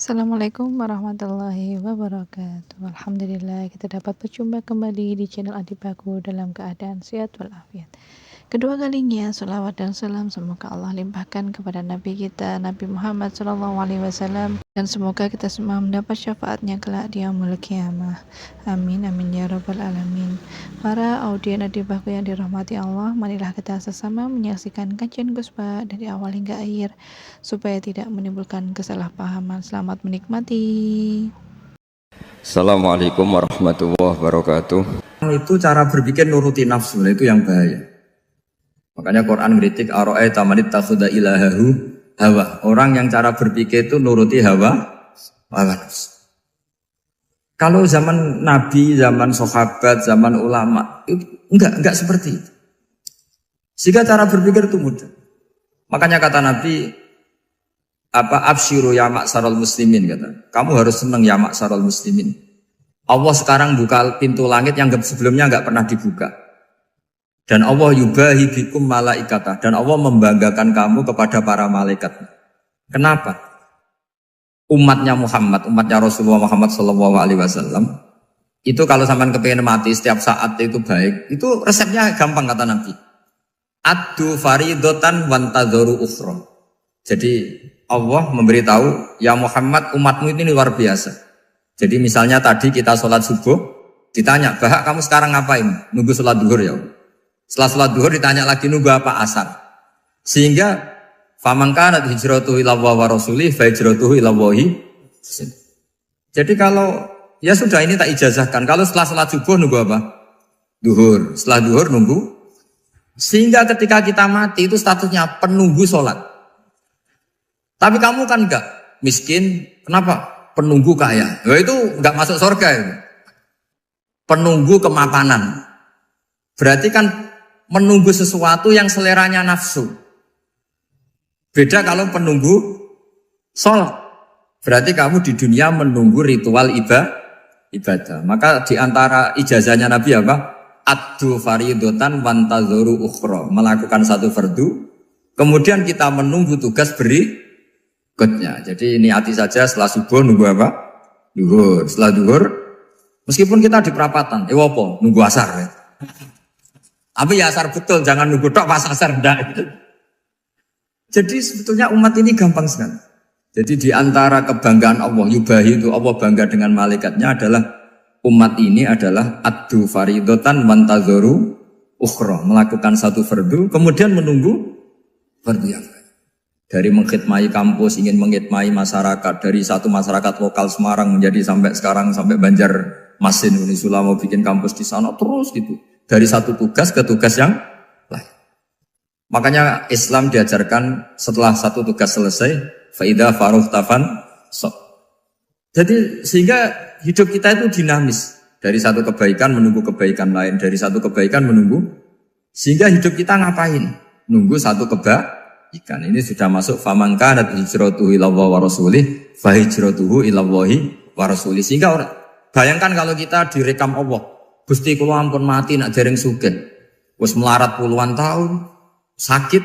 Assalamualaikum warahmatullahi wabarakatuh. Alhamdulillah kita dapat berjumpa kembali di channel Adipaku dalam keadaan sehat walafiat. Kedua kalinya salawat dan salam semoga Allah limpahkan kepada Nabi kita Nabi Muhammad SAW, dan semoga kita semua mendapat syafaatnya kelak di yaumul qiyamah. Amin amin ya rabbal alamin. Para audien Adipaku yang dirahmati Allah, marilah kita sesama menyaksikan kajian Guspa dari awal hingga akhir supaya tidak menimbulkan kesalahpahaman. Selamat menikmati. Assalamualaikum warahmatullahi wabarakatuh. Itu cara berpikir nuruti nafsu, itu yang bahaya. Makanya Quran ngeritik ara'aita man ittakhadha ilahahu hawa. Orang yang cara berpikir itu nuruti hawa nafsu. Kalau zaman Nabi, zaman sahabat, zaman ulama itu enggak seperti itu. Sehingga cara berpikir itu mudah. Makanya kata Nabi, absyiru ya ma'syaral muslimin, kata. Kamu harus senang ya ma'syaral muslimin. Allah sekarang buka pintu langit yang sebelumnya enggak pernah dibuka. Dan Allah yubahi bikum malaikatah, dan Allah membanggakan kamu kepada para malaikat. Kenapa? Umatnya Muhammad, umatnya Rasulullah Muhammad SAW, itu kalau sampean kepingin mati setiap saat itu baik, itu resepnya gampang kata Nabi. Addu faridotan wantadzoru ukhra. Jadi Allah memberitahu, ya Muhammad, umatmu ini luar biasa. Jadi misalnya tadi kita sholat subuh, ditanya, Bahak kamu sekarang ngapain? Nunggu sholat duhur ya. Setelah sholat duhur ditanya lagi, nunggu apa? Asar. Sehingga faman kanat hijratuhu ila Allah wa rasulih fa hijratuhu ila Allah. Jadi kalau ya sudah ini tak ijazahkan. Kalau setelah sholat subuh nunggu apa? Duhur. Setelah duhur nunggu. Sehingga ketika kita mati itu statusnya penunggu sholat. Tapi kamu kan enggak miskin. Kenapa? Penunggu kaya. Ya itu enggak masuk surga itu. Penunggu kemapanan. Berarti kan menunggu sesuatu yang seleranya nafsu. Beda kalau penunggu sholat. Berarti kamu di dunia menunggu ritual ibadah. Maka di antara ijazahnya Nabi apa? Addu faridotan wantadzoru ukhra. Melakukan satu fardu. Kemudian kita menunggu tugas berikutnya. Jadi niati saja setelah subuh nunggu apa? Duhur. Setelah duhur, meskipun kita di perapatan, apa? Nunggu asar. Ya. Tapi ya asar betul, jangan nunggu tok pas asar enggak. Jadi sebetulnya umat ini gampang sekali. Jadi di antara kebanggaan Allah, yubahi itu Allah bangga dengan malaikatnya adalah umat ini adalah addu faridotan wantadzoru ukhra, melakukan satu fardu kemudian menunggu fardu yang lain. Dari mengkhidmati kampus, ingin mengkhidmati masyarakat, dari satu masyarakat lokal Semarang menjadi sampai sekarang sampai Banjarmasin, Unisula mau bikin kampus di sana terus gitu. Dari satu tugas ke tugas yang lain. Makanya Islam diajarkan setelah satu tugas selesai, faida faruh tafan sok. Jadi sehingga hidup kita itu dinamis. Dari satu kebaikan menunggu kebaikan lain, dari satu kebaikan menunggu. Sehingga hidup kita ngapain? Nunggu satu kebaikan. Ini sudah masuk faman kanat hijratuhu ila Allah wa rasulih, fa hijratuhu ila Allah wa rasulih. Sehingga bayangkan kalau kita direkam Allah, Gusti kula ampun mati nak dereng sugih. Wis melarat puluhan tahun, sakit,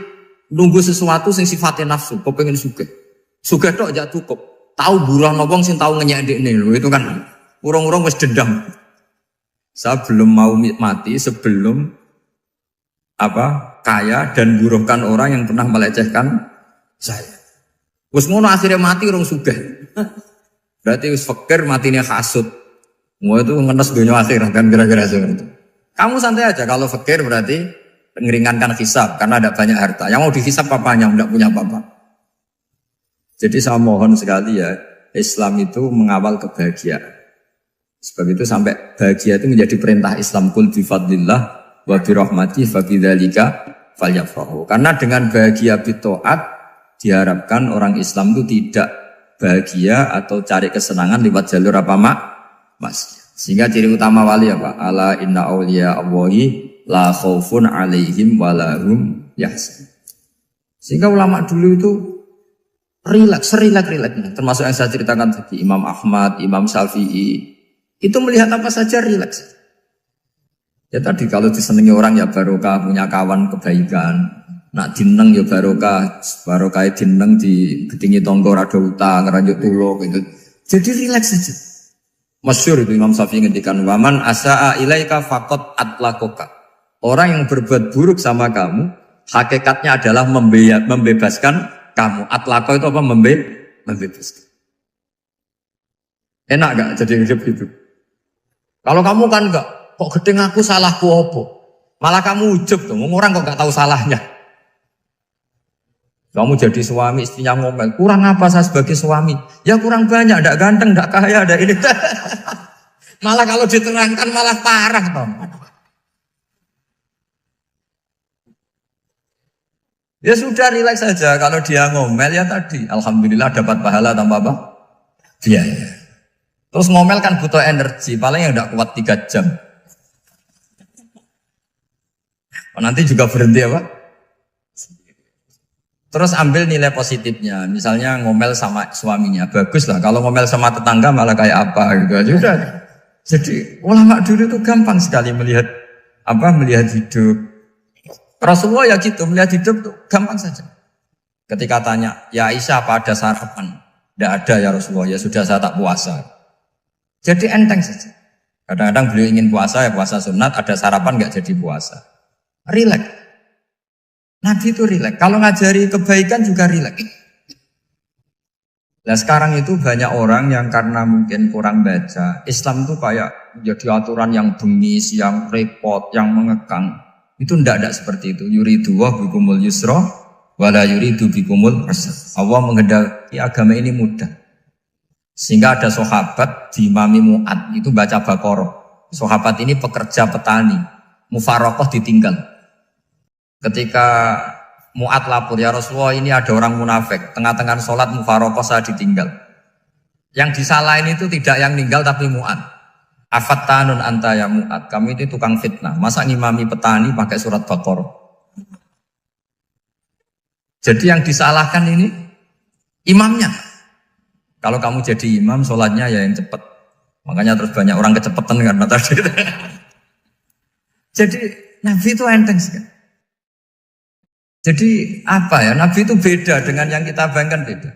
nunggu sesuatu sing sifatnya nafsu, kepengin sugih. Sugih tok aja cukup. Tahu buruh wong sing tahu ngenyek ndekne lho, itu kan urung-urung wis dendam. Saya belum mau mati sebelum kaya dan buruhkan orang yang pernah melecehkan saya. Wis ngono akhirnya mati urung sugih. Berarti wis fakir matine hasud. Mau itu ngenes dunia akhirat kan kira-kira seperti itu. Kamu santai aja kalau fakir berarti meringankan hisab karena ada banyak harta. Yang mau dihisab papanya tidak punya apa-apa. Jadi saya mohon sekali ya, Islam itu mengawal kebahagiaan. Sebab itu sampai bahagia itu menjadi perintah Islam, kul bi fadlillah wa bi rahmati fa bidzalika falyafrahu. Karena dengan bahagia bi taat diharapkan orang Islam itu tidak bahagia atau cari kesenangan lewat jalur apa Mas. Sehingga ciri utama wali apa? Ala inna awliya Allahi la khaufun alaihim walahum yahzanun. Sehingga ulama dulu itu rileks. Termasuk yang saya ceritakan tadi, Imam Ahmad, Imam Syafi'i, itu melihat apa saja rileks. Ya tadi kalau disenangi orang ya barokah, punya kawan kebaikan, Nak dineng ya barokah, barokah dineng di gedingi tonggo rada utang, ngeranjuk tulo gitu. Jadi rileks saja. Masyhur itu Imam Syafi'i ngendikan waman asaa ilaika faqat atlakoka. Orang yang berbuat buruk sama kamu, hakikatnya adalah membebaskan kamu. Atlako itu apa? Membebaskan. Enak gak jadi hidup gitu? Kalau kamu kan enggak, kok gedeng aku salahku apa? Malah kamu ujub tuh, orang kok gak tahu salahnya. Kamu jadi suami, istrinya ngomel, kurang apa saya sebagai suami? Ya kurang banyak, enggak ganteng, enggak kaya, enggak ini. Malah kalau diterangkan malah parah toh. Ya sudah rileks saja, kalau dia ngomel ya tadi, alhamdulillah dapat pahala tanpa apa? Biaya. Terus ngomel kan butuh energi, paling yang enggak kuat 3 jam. Nanti juga berhenti apa? Terus ambil nilai positifnya, misalnya ngomel sama suaminya, bagus lah. Kalau ngomel sama tetangga malah kayak apa gitu aja. Jadi ulama dulu itu gampang sekali melihat hidup. Rasulullah ya gitu, melihat hidup tuh gampang saja. Ketika tanya, ya Aisyah apa ada sarapan? Tidak ada ya Rasulullah, ya sudah saya tak puasa. Jadi enteng saja. Kadang-kadang beliau ingin puasa ya puasa sunat, ada sarapan nggak jadi puasa. Rileks. Nabi itu rileks. Kalau ngajari kebaikan juga rileks. Nah sekarang itu banyak orang yang karena mungkin kurang baca, Islam itu kayak jadi aturan yang bengis, yang repot, yang mengekang. Itu tidak seperti itu. Yuridu wa bikumul yusra wala yuridu bikumul usra. Allah menghendaki agama ini mudah. Sehingga ada sahabat di Imami Mu'ad itu baca Baqarah. Sahabat ini pekerja petani, mufarokoh ditinggal. Ketika Mu'ad lapor, ya Rasulullah ini ada orang munafik, tengah-tengah sholat mufarokoh saya ditinggal. Yang disalahin itu tidak yang ninggal tapi Mu'ad. Afattanun anta ya Mu'ad, kamu itu tukang fitnah. Masa ngimami petani pakai surat Baqarah? Jadi yang disalahkan ini imamnya. Kalau kamu jadi imam, sholatnya ya yang cepat. Makanya terus banyak orang kecepatan karena tadi. Jadi Nabi itu enteng sekali. Jadi apa ya, Nabi itu beda dengan yang kita bayangkan beda.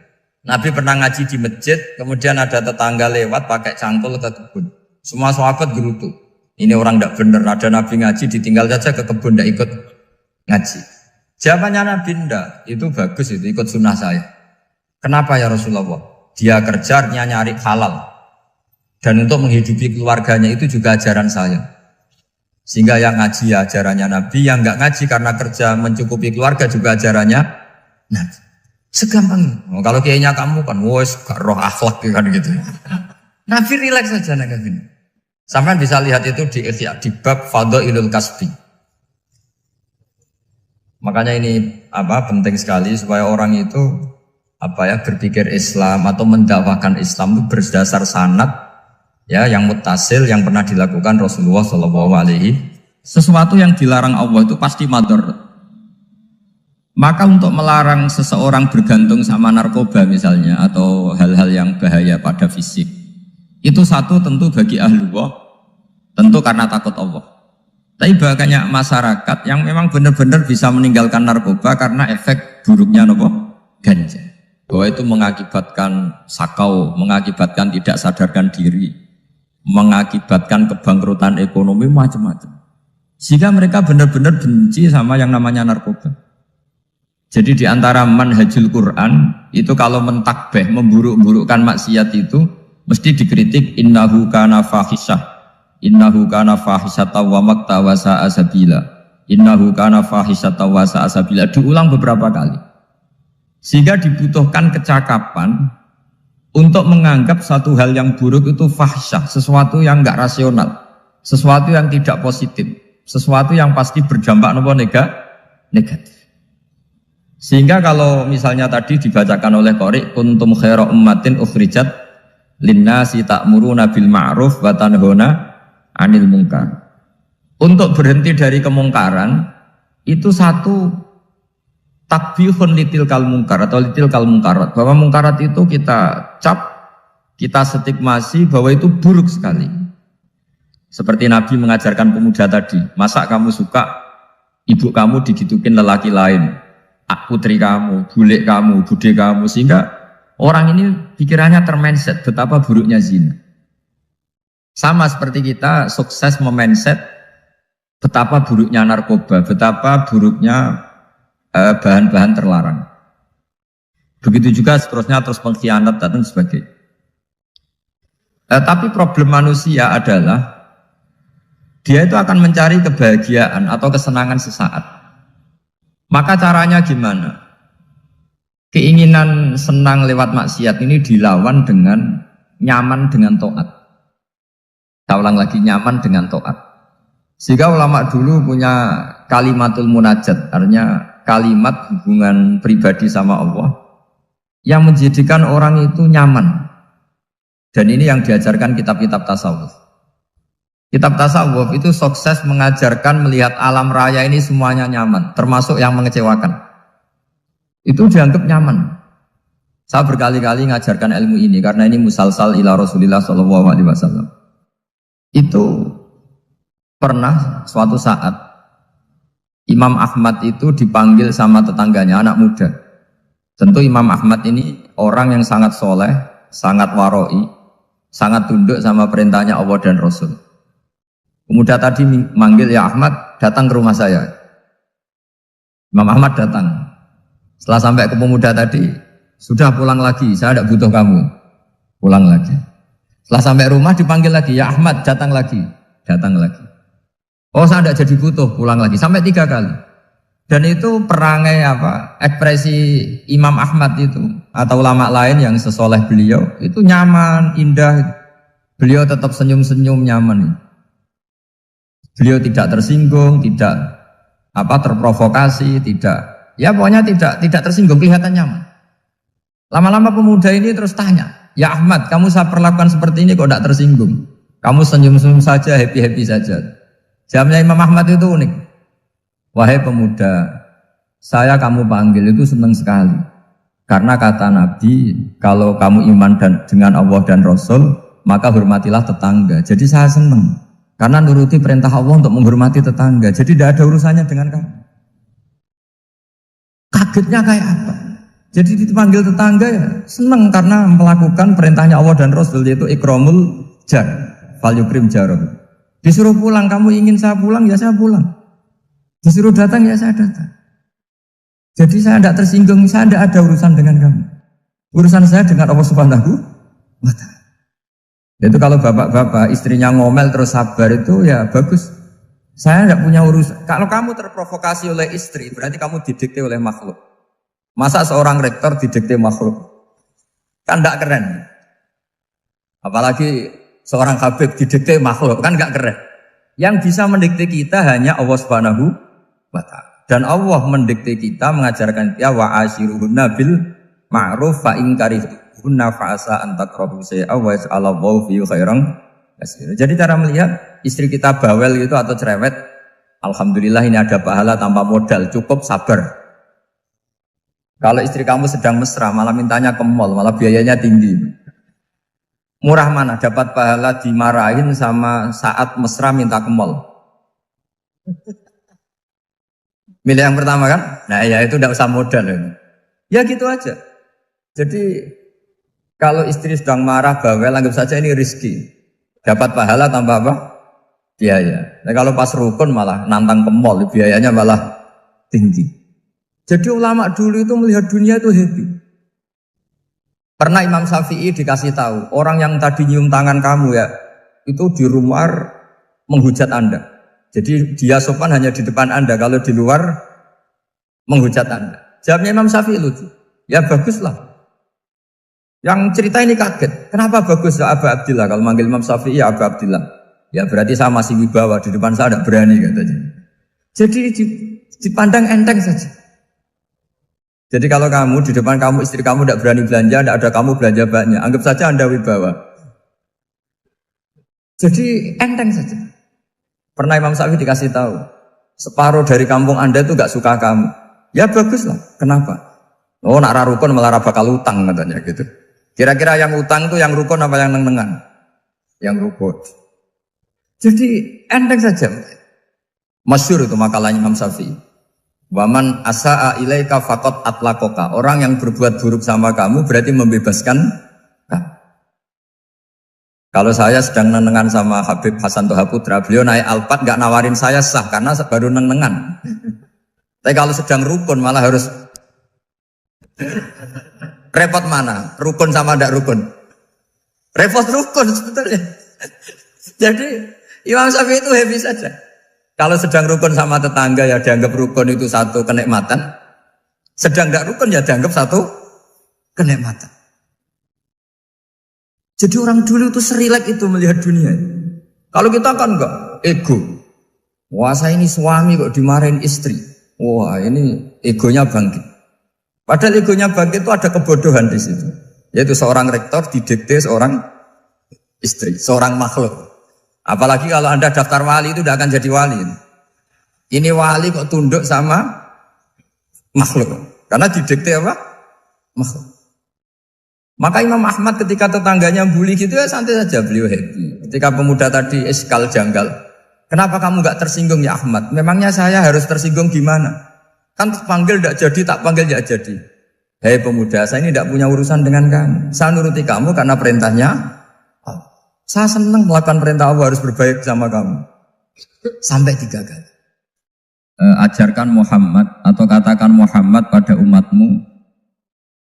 Nabi pernah ngaji di masjid, kemudian ada tetangga lewat pakai cangkul ke kebun. Semua sahabat gerutu. Ini orang tidak benar, ada Nabi ngaji ditinggal saja ke kebun, tidak ikut ngaji. Jawabannya Nabi tidak, itu bagus itu ikut sunnah saya. Kenapa ya Rasulullah? Dia kerjanya nyari halal. Dan untuk menghidupi keluarganya itu juga ajaran saya. Sehingga yang ngaji ya ajarannya Nabi, yang enggak ngaji karena kerja mencukupi keluarga juga ajarannya Nabi. Segampang itu. Kalau kayaknya kamu kan, wes gak roh akhlak kan gitu. Nabi rileks saja nek gini. Sampai bisa lihat itu di Ihya, di bab Fadhailul Kasbi. Makanya ini penting sekali supaya orang itu berpikir Islam atau mendakwakan Islam itu berdasar sanad. Ya, yang muttasil yang pernah dilakukan Rasulullah SAW. Sesuatu yang dilarang Allah itu pasti madhar. Maka untuk melarang seseorang bergantung sama narkoba misalnya atau hal-hal yang bahaya pada fisik, itu satu tentu bagi ahlullah, tentu karena takut Allah. Tapi banyak masyarakat yang memang benar-benar bisa meninggalkan narkoba karena efek buruknya ganja. Bahwa itu mengakibatkan sakau, mengakibatkan tidak sadarkan diri, mengakibatkan kebangkrutan ekonomi macam-macam. Sehingga mereka benar-benar benci sama yang namanya narkoba. Jadi di antara manhajul Quran itu kalau mentakbih, memburuk-burukkan maksiat itu mesti dikritik innahu kana fahisyah. Innahu kana fahisyata wa maqta wa sa'a sabila. Innahu kana fahisyata wa sa'a sabila. Diulang beberapa kali. Sehingga dibutuhkan kecakapan untuk menganggap satu hal yang buruk itu fahsyah, sesuatu yang enggak rasional, sesuatu yang tidak positif, sesuatu yang pasti berdampak negatif. Sehingga kalau misalnya tadi dibacakan oleh Qori, kuntum khaira ummatin ukhrijat linnasi ta'muruna bil ma'ruf wa tanhauna 'anil munkar. Untuk berhenti dari kemungkaran itu satu takbihun litil kal mungkar atau litil kal mungkarat, bahwa mungkarat itu kita cap, kita stigmasi bahwa itu buruk sekali. Seperti Nabi mengajarkan pemuda tadi, masa kamu suka ibu kamu digitukin lelaki lain, putri kamu, bulik kamu, bude kamu, sehingga orang ini pikirannya termindset betapa buruknya zina. Sama seperti kita sukses memindset betapa buruknya narkoba, betapa buruknya bahan-bahan terlarang. Begitu juga seterusnya, terus pengkhianat dan sebagainya. Tapi problem manusia adalah dia itu akan mencari kebahagiaan atau kesenangan sesaat. Maka caranya gimana? Keinginan senang lewat maksiat ini dilawan dengan nyaman dengan taat. Saya ulang lagi, nyaman dengan taat. Sehingga ulama dulu punya kalimatul munajat, artinya kalimat hubungan pribadi sama Allah yang menjadikan orang itu nyaman. Dan ini yang diajarkan kitab-kitab tasawuf. Kitab tasawuf itu sukses mengajarkan melihat alam raya ini semuanya nyaman, termasuk yang mengecewakan. Itu dianggap nyaman. Saya berkali-kali mengajarkan ilmu ini karena ini musalsal ila Rasulillah SAW. Itu pernah suatu saat Imam Ahmad itu dipanggil sama tetangganya, anak muda. Tentu Imam Ahmad ini orang yang sangat soleh, sangat waroi, sangat tunduk sama perintahnya Allah dan Rasul. Pemuda tadi manggil, ya Ahmad, datang ke rumah saya. Imam Ahmad datang. Setelah sampai ke pemuda tadi, sudah pulang lagi, saya tidak butuh kamu. Pulang lagi. Setelah sampai rumah dipanggil lagi, ya Ahmad, datang lagi. Datang lagi. Oh, saya tidak jadi butuh, pulang lagi. Sampai 3 kali. Dan itu perangai ekspresi Imam Ahmad itu, atau ulama lain yang sesoleh beliau, itu nyaman, indah. Beliau tetap senyum-senyum, nyaman. Beliau tidak tersinggung, tidak terprovokasi, pokoknya tidak tersinggung, kelihatan nyaman. Lama-lama pemuda ini terus tanya, ya Ahmad, kamu saya perlakukan seperti ini kok tidak tersinggung? Kamu senyum-senyum saja, happy-happy saja. Jawabnya Imam Ahmad itu unik. Wahai pemuda, saya kamu panggil itu senang sekali. Karena kata Nabi, kalau kamu iman dengan Allah dan Rasul, maka hormatilah tetangga. Jadi saya senang. Karena nuruti perintah Allah untuk menghormati tetangga. Jadi tidak ada urusannya dengan kamu. Kagetnya kayak apa? Jadi dipanggil tetangga ya senang karena melakukan perintahnya Allah dan Rasul, yaitu ikramul jar, fal yukrim jarum. Disuruh pulang, kamu ingin saya pulang, ya saya pulang. Disuruh datang, ya saya datang. Jadi saya tidak tersinggung, saya tidak ada urusan dengan kamu. Urusan saya dengan Allah Subhanahu wa Ta'ala. Itu kalau bapak-bapak istrinya ngomel terus sabar itu ya bagus. Saya tidak punya urusan. Kalau kamu terprovokasi oleh istri, berarti kamu didikte oleh makhluk. Masa seorang rektor didikte makhluk? Kan tidak keren. Apalagi seorang habib didikte makhluk, kan tidak keren. Yang bisa mendikte kita hanya Allah Subhanahu wa Ta'ala. Dan Allah mendikte kita, mengajarkan kita wa ashiruhunna bil ma'ruf fa in karihtunna fa asa an takrahu shay'a wa yaj'alallahu fihi khairan katsira. Jadi cara melihat istri kita bawel gitu atau cerewet, alhamdulillah ini ada pahala tanpa modal, cukup sabar. Kalau istri kamu sedang mesra, malah mintanya ke mall, malah biayanya tinggi. Murah mana dapat pahala dimarahin sama saat mesra minta ke mall? Milih yang pertama kan? Nah ya itu tidak usah modal. Ya gitu aja. Jadi kalau istri sedang marah, bawel, anggap saja ini rezeki. Dapat pahala tanpa apa? Biaya. Nah kalau pas rukun malah nantang ke mall, biayanya malah tinggi. Jadi ulama dulu itu melihat dunia itu happy. Pernah Imam Syafi'i dikasih tahu, orang yang tadi nyium tangan kamu ya, itu di rumah menghujat Anda. Jadi dia sopan hanya di depan Anda, kalau di luar menghujat Anda. Jawabnya Imam Syafi'i lucu. Ya baguslah. Yang cerita ini kaget. Kenapa bagus ya Aba Abdillah? Kalau manggil Imam Syafi'i ya Aba Abdillah. Ya berarti saya masih wibawa, di depan saya tidak berani katanya. Jadi dipandang enteng saja. Jadi kalau kamu di depan kamu istri kamu tidak berani belanja, tidak ada kamu belanja banyak, anggap saja Anda wibawa. Jadi enteng saja. Pernah Imam Syafi'i dikasih tahu, separuh dari kampung Anda itu gak suka kamu. Ya baguslah. Kenapa? Oh nak rukun malah bakal utang katanya gitu. Kira-kira yang utang itu yang rukun apa yang neng-nengan? Yang rukun. Jadi enteng saja. Masyhur itu makalahnya Imam Syafi'i. Waman asa'a ilaika faqad atlaqaka. Orang yang berbuat buruk sama kamu berarti membebaskan kamu. Kalau saya sedang nenengan sama Habib Hasan Toha Putra, beliau naik Alphard nggak nawarin saya sah karena baru nenengan. Tapi kalau sedang rukun malah harus repot mana? Rukun sama tidak rukun? Repot rukun sebetulnya. Jadi Imam Syafi'i itu happy saja. Kalau sedang rukun sama tetangga ya dianggap rukun itu satu kenikmatan. Sedang tidak rukun ya dianggap satu kenikmatan. Jadi orang dulu itu serilek itu melihat dunia. Kalau kita kan enggak, ego. Wah saya ini suami kok dimarahin istri. Wah ini egonya bangkit. Padahal egonya bangkit itu ada kebodohan di situ. Yaitu seorang rektor didikte seorang istri, seorang makhluk. Apalagi kalau Anda daftar wali itu tidak akan jadi wali. Ini wali kok tunduk sama makhluk. Karena didikte apa? Makhluk. Maka Imam Ahmad ketika tetangganya bully gitu ya santai saja, beliau happy. Ketika pemuda tadi eskal janggal, kenapa kamu gak tersinggung ya Ahmad? Memangnya saya harus tersinggung gimana? Kan panggil tidak jadi, tak panggil tidak jadi. Hei pemuda, saya ini tidak punya urusan dengan kamu. Saya nuruti kamu karena perintahnya Allah. Saya senang melakukan perintah Allah, harus berbaik sama kamu. Sampai 3 kali. Ajarkan Muhammad atau katakan Muhammad pada umatmu,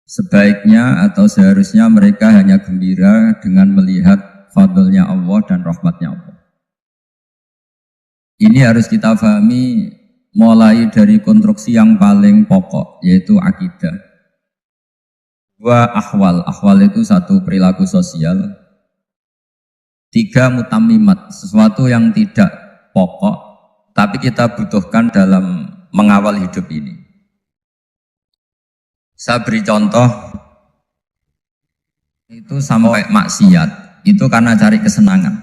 sebaiknya atau seharusnya mereka hanya gembira dengan melihat fadlnya Allah dan rahmatnya Allah. Ini harus kita pahami mulai dari konstruksi yang paling pokok, yaitu akidah. 2 ahwal. Ahwal itu 1 perilaku sosial. 3 mutamimat, sesuatu yang tidak pokok, tapi kita butuhkan dalam mengawal hidup ini. Saya beri contoh, itu sampai maksiat, itu karena cari kesenangan.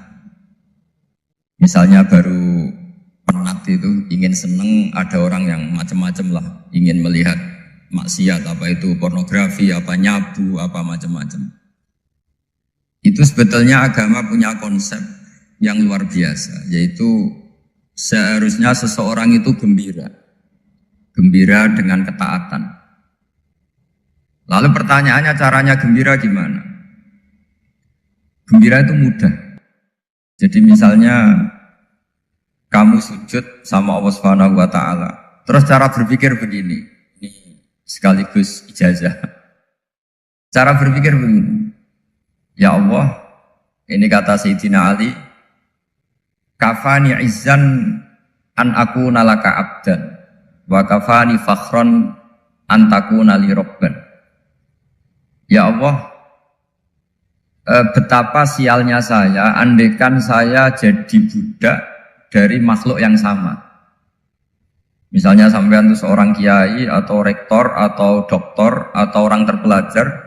Misalnya baru penat itu, ingin seneng, ada orang yang macam-macam lah, ingin melihat maksiat, apa itu pornografi, apa nyabu, apa macam-macam. Itu sebetulnya agama punya konsep yang luar biasa, yaitu seharusnya seseorang itu gembira. Gembira dengan ketaatan. Lalu pertanyaannya caranya gembira gimana? Gembira itu mudah. Jadi misalnya kamu sujud sama Allah Subhanahu wa taala. Terus cara berpikir begini. Ini sekaligus ijazah. Cara berpikir begini. Ya Allah, ini kata Sayyidina Ali, kafani izzan an aku nalaka abdan, wa kafani fakhron an takuna li robban. Ya Allah, betapa sialnya saya, andaikan saya jadi budak dari makhluk yang sama. Misalnya sampean itu seorang kiai atau rektor atau doktor atau orang terpelajar,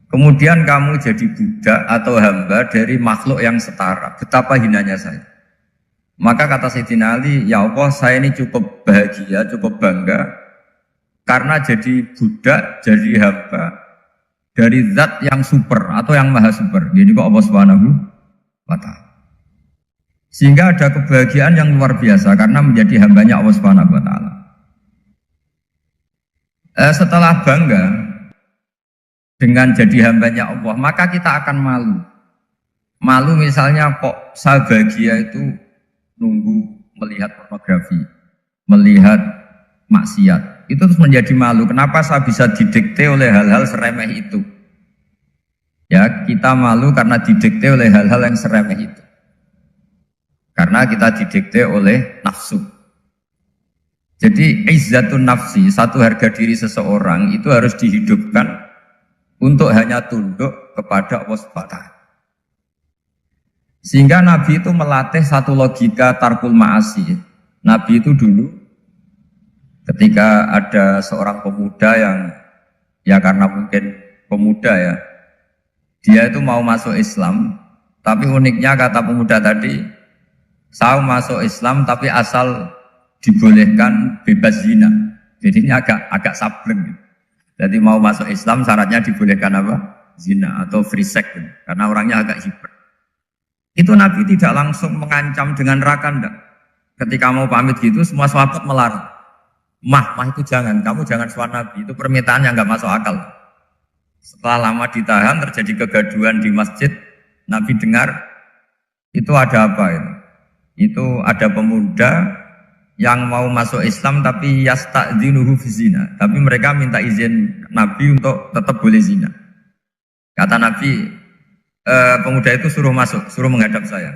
kemudian kamu jadi budak atau hamba dari makhluk yang setara. Betapa hinanya saya. Maka kata Sayyidina Ali, ya Allah saya ini cukup bahagia, cukup bangga. Karena jadi budak, jadi hamba dari zat yang super atau yang maha super. Jadi kok Allah Subhanahu wa ta'ala. Sehingga ada kebahagiaan yang luar biasa karena menjadi hambanya Allah Subhanahu wa ta'ala. Setelah bangga dengan jadi hambanya Allah, maka kita akan malu. Malu misalnya kok saya bahagia itu nunggu melihat pornografi, melihat maksiat. Itu terus menjadi malu. Kenapa saya bisa didikte oleh hal-hal seremeh itu? Ya, kita malu karena didikte oleh hal-hal yang seremeh itu. Karena kita didikte oleh nafsu. Jadi izzatun nafsi, satu harga diri seseorang itu harus dihidupkan untuk hanya tunduk kepada Allah SWT. Sehingga Nabi itu melatih satu logika tarkul ma'asi. Nabi itu dulu ketika ada seorang pemuda yang ya karena mungkin pemuda ya, dia itu mau masuk Islam, tapi uniknya kata pemuda tadi, saya masuk Islam tapi asal dibolehkan bebas zina. Jadi ini agak sableng gitu. Jadi mau masuk Islam syaratnya dibolehkan apa? Zina atau free sex gitu. Karena orangnya agak hiper. Itu Nabi tidak langsung mengancam dengan neraka enggak. Ketika mau pamit gitu semua sahabat melarang. Mah itu jangan, kamu jangan sowan Nabi, itu permintaan yang nggak masuk akal. Setelah lama ditahan, terjadi kegaduhan di masjid, Nabi dengar, itu ada apa itu? Itu ada pemuda yang mau masuk Islam tapi yasta'dzinuhu fi zina. Tapi mereka minta izin Nabi untuk tetap boleh zina. Kata Nabi, pemuda itu suruh masuk, suruh menghadap saya.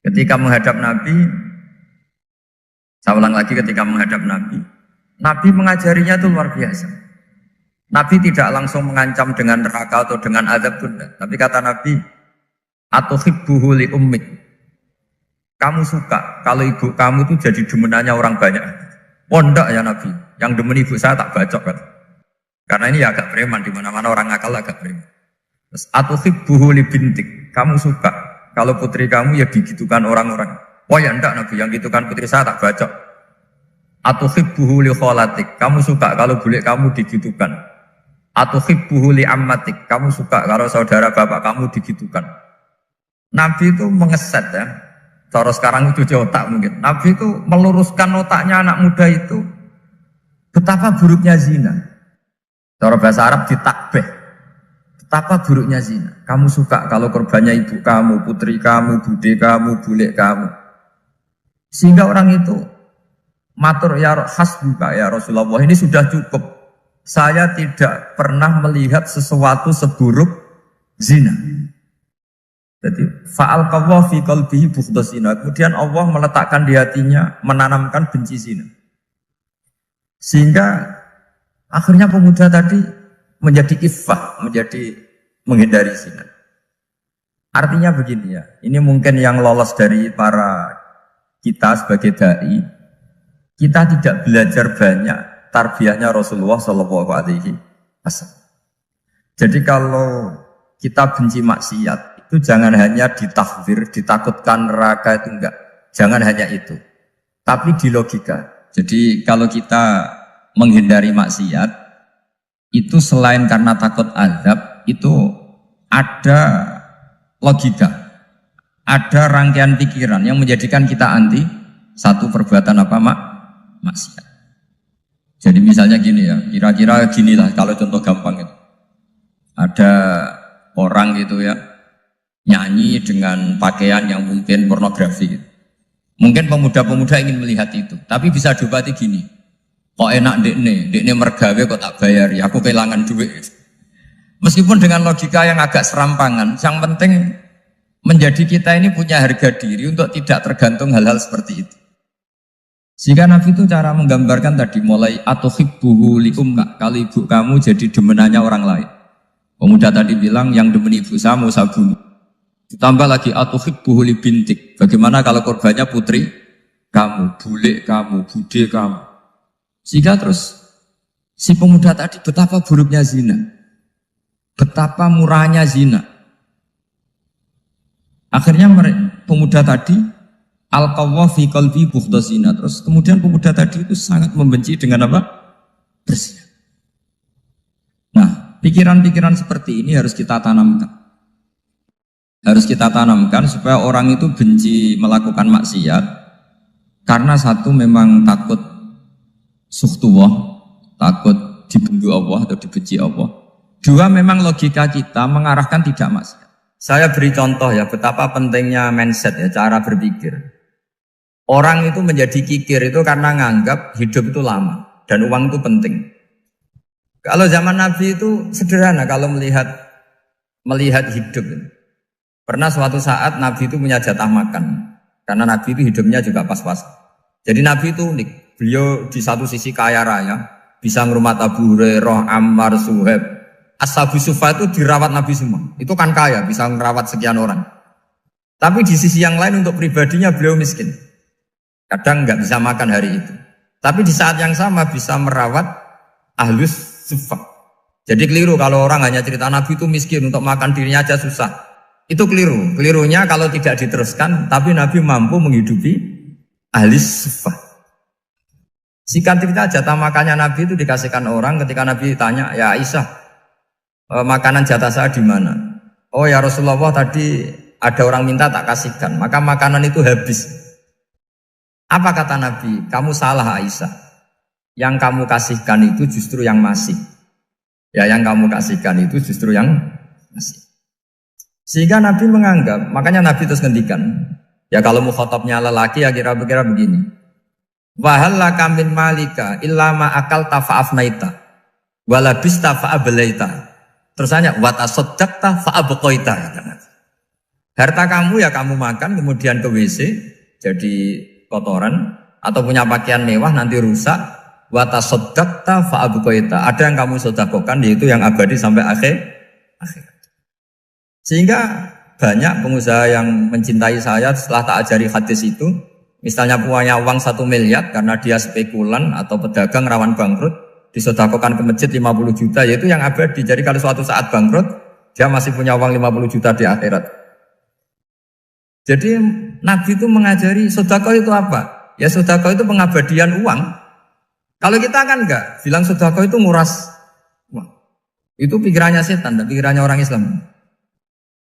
Ketika menghadap Nabi, saya ulang lagi ketika menghadap Nabi, Nabi mengajarinya itu luar biasa. Nabi tidak langsung mengancam dengan neraka atau dengan azab tunda. Tapi kata Nabi, atuhibbuhu li ummik. Kamu suka kalau ibu kamu itu jadi demenannya orang banyak. Oh enggak ya Nabi, yang demen ibu saya tak bacok kan. Karena ini ya agak preman, di mana-mana orang akal agak preman. Terus atuhibbuhu li bintik. Kamu suka kalau putri kamu ya digitukan orang-orang. Oh ya enggak Nabi, yang gitukan putri saya tak bacok. Atuhibbuhu li kholatik. Kamu suka kalau bule kamu digitukan. Atuhibbuhu li ammatik. Kamu suka kalau saudara bapak kamu digitukan. Nabi itu mengeset ya. Cara sekarang itu otak mungkin. Nabi itu meluruskan otaknya anak muda itu. Betapa buruknya zina. Cara bahasa Arab ditakbih. Betapa buruknya zina. Kamu suka kalau korbannya ibu kamu, putri kamu, bude kamu, bule kamu. Sehingga orang itu matur ya hasbuka ya Rasulullah, ini sudah cukup. Saya tidak pernah melihat sesuatu seburuk zina. Jadi fa'alqallahu fi qalbihi bughdha zina. Kemudian Allah meletakkan di hatinya, menanamkan benci zina. Sehingga akhirnya pemuda tadi menjadi iffah, menjadi menghindari zina. Artinya begini ya, ini mungkin yang lolos dari para kita sebagai dai, kita tidak belajar banyak tarbiyahnya Rasulullah Shallallahu Alaihi Wasallam. Jadi kalau kita benci maksiat, itu jangan hanya ditahdzir, ditakutkan neraka itu enggak. Jangan hanya itu, tapi di logika. Jadi kalau kita menghindari maksiat, itu selain karena takut azab, itu ada logika. Ada rangkaian pikiran yang menjadikan kita anti satu perbuatan apa maksiat. Jadi misalnya gini ya, kira-kira ginilah kalau contoh gampang itu. Ada orang gitu ya, nyanyi dengan pakaian yang mungkin pornografi gitu. Mungkin pemuda-pemuda ingin melihat itu, tapi bisa diobati gini. Kok enak dekne mergawe kok tak bayar ya, aku kehilangan duit. Meskipun dengan logika yang agak serampangan, yang penting menjadi kita ini punya harga diri untuk tidak tergantung hal-hal seperti itu. Sehingga Nabi itu cara menggambarkan tadi mulai atuhibbuhu li ummik. Kalau ibu kamu jadi demenannya orang lain. Pemuda tadi bilang yang demen ibu saya mau saya bunuh. Ditambah lagi atuhibbuhu li bintik. Bagaimana kalau korbannya putri kamu, bule kamu, bude kamu. Sehingga terus si pemuda tadi betapa buruknya zina. Betapa murahnya zina. Akhirnya pemuda tadi alqawwa fi qalbi bughdha zina. Terus kemudian pemuda tadi itu sangat membenci dengan apa? Berzina. Nah, pikiran-pikiran seperti ini harus kita tanamkan. Harus kita tanamkan supaya orang itu benci melakukan maksiat karena satu memang takut suhtullah, takut dibendu Allah atau dibenci Allah. Dua, memang logika kita mengarahkan tidak maksiat. Saya beri contoh ya, betapa pentingnya mindset ya, cara berpikir. Orang itu menjadi kikir itu karena nganggap hidup itu lama dan uang itu penting. Kalau zaman Nabi itu sederhana kalau melihat hidup. Pernah suatu saat Nabi itu punya jatah makan, karena Nabi itu hidupnya juga pas-pas. Jadi Nabi itu unik, beliau di satu sisi kaya raya, bisa ngurmat Abu Hurairah, Ammar, Suhaib. Ashabu Sufa itu dirawat Nabi semua. Itu kan kaya, bisa merawat sekian orang. Tapi di sisi yang lain untuk pribadinya beliau miskin. Kadang nggak bisa makan hari itu. Tapi di saat yang sama bisa merawat ahlus sufa. Jadi keliru kalau orang hanya cerita Nabi itu miskin, untuk makan dirinya aja susah. Itu keliru. Kelirunya kalau tidak diteruskan, tapi Nabi mampu menghidupi ahlus sufa. Singkat cerita jatah makannya Nabi itu dikasihkan orang ketika Nabi tanya, ya Aisyah, makanan jatah saya di mana? Oh ya Rasulullah, tadi ada orang minta tak kasihkan, maka makanan itu habis. Apa kata Nabi? Kamu salah Aisyah. Yang kamu kasihkan itu justru yang masih. Ya, yang kamu kasihkan itu justru yang masih. Sehingga Nabi menganggap, makanya Nabi terus ngendikan, ya kalau mukhatabnya lelaki ya kira-kira begini. Wahal laka min malika illa ma akalta fa'afnaita wala bista fa'ablaita. Terus hanya wa tasaddaqta fa'abqaita. Harta kamu ya kamu makan kemudian ke WC jadi kotoran atau punya pakaian mewah nanti rusak. Wa tasaddaqta fa'abqaita. Ada yang kamu sedekahkan yaitu yang abadi sampai akhir. Sehingga banyak pengusaha yang mencintai saya setelah tak ajari hadis itu, misalnya punya uang 1 miliar karena dia spekulan atau pedagang rawan bangkrut, disedekahkan ke masjid 50 juta, yaitu yang abadi. Jadi kalau suatu saat bangkrut, dia masih punya uang 50 juta di akhirat. Jadi Nabi itu mengajari sedekah itu apa? Ya sedekah itu pengabadian uang. Kalau kita kan enggak, bilang sedekah itu nguras uang. Itu pikirannya setan, dan pikirannya orang Islam.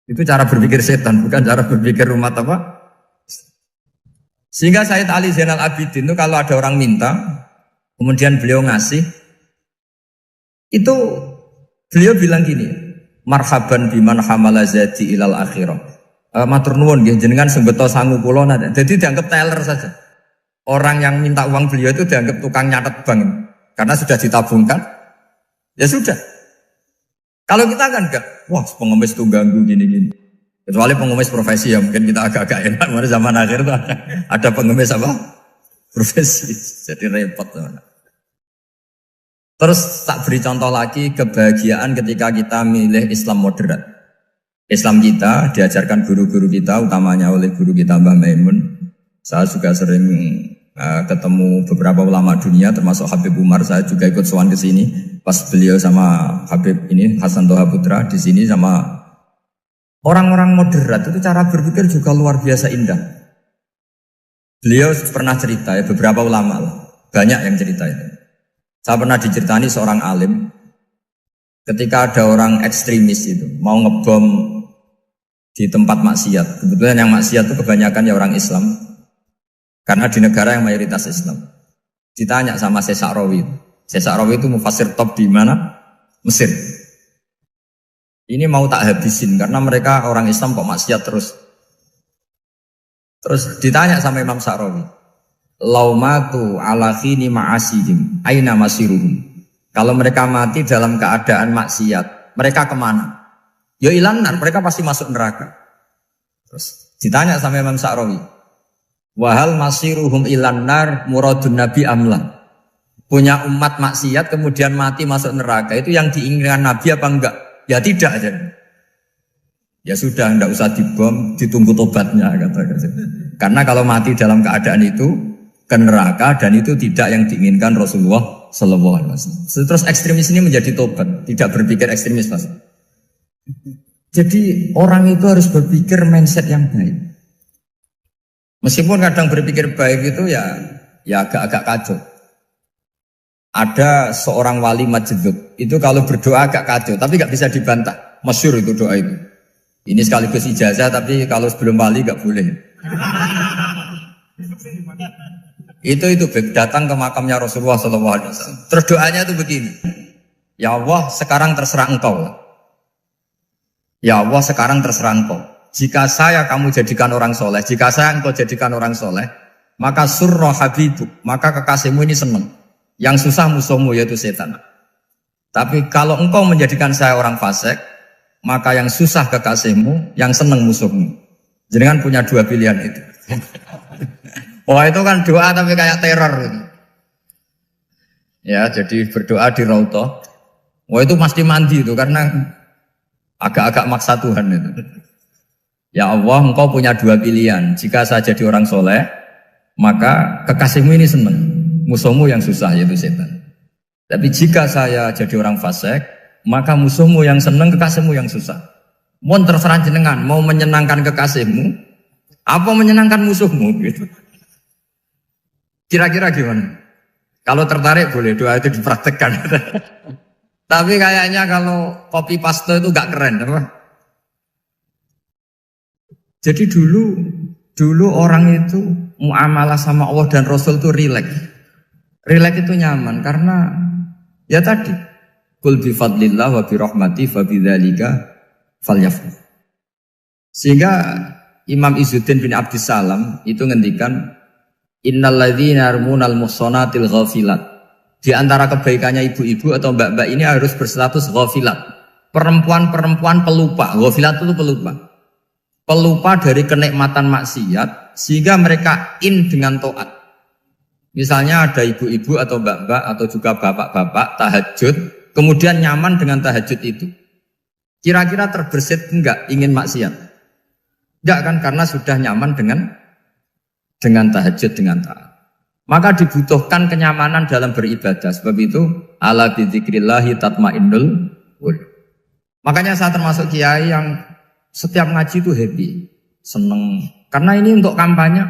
Itu cara berpikir setan, bukan cara berpikir umat apa? Sehingga Sayyid Ali Zainal Abidin itu kalau ada orang minta, kemudian beliau ngasih, itu beliau bilang gini, marhaban biman hamala zati ilal akhirah. Matur nuwun nggih jenengan sing beto sangu kula nate. Jadi dianggap teller saja. Orang yang minta uang beliau itu dianggap tukang nyatet bank. Karena sudah ditabungkan. Ya sudah. Kalau kita kan enggak, wah pengemis itu ganggu gini-gini. Kecuali pengemis profesi ya mungkin kita agak-agak enak. Mana zaman akhir tuh ada pengemis apa? Profesi. Jadi repot. Terus tak beri contoh lagi kebahagiaan ketika kita milih Islam moderat. Islam kita diajarkan guru-guru kita, utamanya oleh guru kita Mbah Maimun. Saya juga sering ketemu beberapa ulama dunia, termasuk Habib Umar. Saya juga ikut sowan ke sini pas beliau sama Habib ini Hasan Toha Putra di sini sama orang-orang moderat. Itu cara berpikir juga luar biasa indah. Beliau pernah cerita ya, beberapa ulama lah, banyak yang cerita itu. Saya pernah diceritani seorang alim ketika ada orang ekstremis itu mau ngebom di tempat maksiat. Kebetulan yang maksiat itu kebanyakan ya orang Islam. Karena di negara yang mayoritas Islam. Ditanya sama Syekh Sa'rawi. Syekh Sa'rawi itu mufassir top di mana? Mesir. Ini mau tak habisin karena mereka orang Islam kok maksiat terus. Terus ditanya sama Imam Sa'rawi. Laumatu ala khini ma'asihim aina masiruhum. Kalau mereka mati dalam keadaan maksiat, mereka kemana? Ya ilanar, mereka pasti masuk neraka. Terus ditanya sama Imam Sa'rawi. Wahal masiruhum ilanar muradun nabi amla. Punya umat maksiat kemudian mati masuk neraka, itu yang diinginkan Nabi apa enggak? Ya tidak aja. Ya sudah, enggak usah dibom, ditunggu tobatnya kata. Karena kalau mati dalam keadaan itu ke neraka dan itu tidak yang diinginkan Rasulullah Sallallahu Alaihi Wasallam. Terus ekstremis ini menjadi tobat, tidak berpikir ekstremis Mas. Jadi orang itu harus berpikir mindset yang baik. Meskipun kadang berpikir baik itu ya agak-agak kacau. Ada seorang wali majdzub, itu kalau berdoa agak kacau, tapi gak bisa dibantah. Masyhur itu doa itu. Ini sekaligus ijazah, tapi kalau sebelum wali gak boleh. Itu datang ke makamnya Rasulullah SAW. Terus doanya itu begini. Ya Allah, sekarang terserah engkau. Ya Allah, sekarang terserah engkau. Jika saya kamu jadikan orang soleh, jika saya engkau jadikan orang soleh, maka surra habibuk, maka kekasihmu ini senang. Yang susah musuhmu yaitu setan. Tapi kalau engkau menjadikan saya orang fasik, maka yang susah kekasihmu, yang senang musuhmu. Jadi kan punya dua pilihan itu. Wah itu kan doa tapi kayak teror gitu. Ya jadi berdoa di Raudhah. Wah itu pasti mandi itu karena agak-agak maksa Tuhan itu. Ya Allah, engkau punya dua pilihan. Jika saya jadi orang soleh, maka kekasihmu ini senang. Musuhmu yang susah yaitu setan. Tapi jika saya jadi orang fasik, maka musuhmu yang senang, kekasihmu yang susah. Mohon terserah jenengan, mau menyenangkan kekasihmu, apa menyenangkan musuhmu? Gitu. Kira-kira gimana? Kalau tertarik boleh doa itu dipraktekkan. Tapi kayaknya kalau copy paste itu gak keren, apa? Jadi dulu Dulu orang itu muamalah sama Allah dan Rasul itu rileks. Rileks itu nyaman karena ya tadi qul bi fadlillah wa bi rahmati fa bidzalika falyafrah. Sehingga Imam Izzuddin bin Abdissalam itu ngendikan innal ladzina yarmunal muhsanatil ghafilat. Di antara kebaikannya ibu-ibu atau mbak-mbak ini harus berstatus ghafilat. Perempuan-perempuan pelupa. Ghafilat itu pelupa. Pelupa dari kenikmatan maksiat sehingga mereka dengan taat. Misalnya ada ibu-ibu atau mbak-mbak atau juga bapak-bapak tahajud, kemudian nyaman dengan tahajud itu. Kira-kira terbersit enggak ingin maksiat? Enggak kan, karena sudah nyaman dengan tahajud, dengan taat. Maka dibutuhkan kenyamanan dalam beribadah. Sebab itu ala bidzikrillahi tatmainnul qulub. Makanya saya termasuk kiai yang setiap ngaji itu happy, seneng. Karena ini untuk kampanye,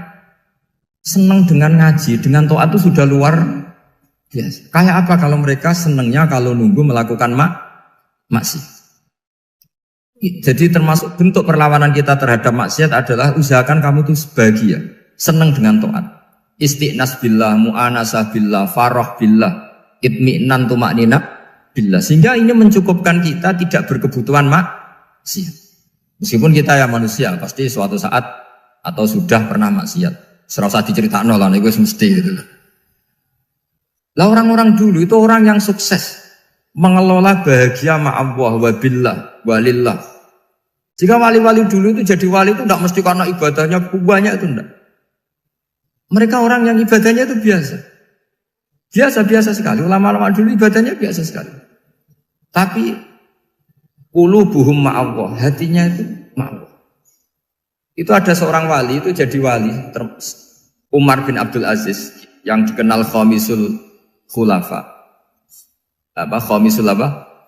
seneng dengan ngaji, dengan taat itu sudah luar biasa. Kayak apa kalau mereka senengnya kalau nunggu melakukan maksiat. Jadi termasuk bentuk perlawanan kita terhadap maksiat adalah usahakan kamu itu bahagia, seneng dengan taat. Istiqnas billah, mu'anasah billah, farah billah, itmi'nan tumaknina billah. Sehingga ini mencukupkan kita tidak berkebutuhan maksiat. Meskipun kita ya manusia, pasti suatu saat atau sudah pernah maksiat. Serasa diceritakan lah, itu mesti gitu. Lah orang-orang dulu itu orang yang sukses mengelola bahagia ma'allah wa billah walillah. Jika wali-wali dulu itu jadi wali itu tidak mesti karena ibadahnya banyak, itu tidak. Mereka orang yang ibadahnya itu biasa. Biasa-biasa sekali. Ulama-ulama dulu ibadahnya biasa sekali. Tapi qulubuhum ma'allah, hatinya itu ma'allah. Itu ada seorang wali, itu jadi wali, Umar bin Abdul Aziz, yang dikenal khamisul khulafa. Khamisul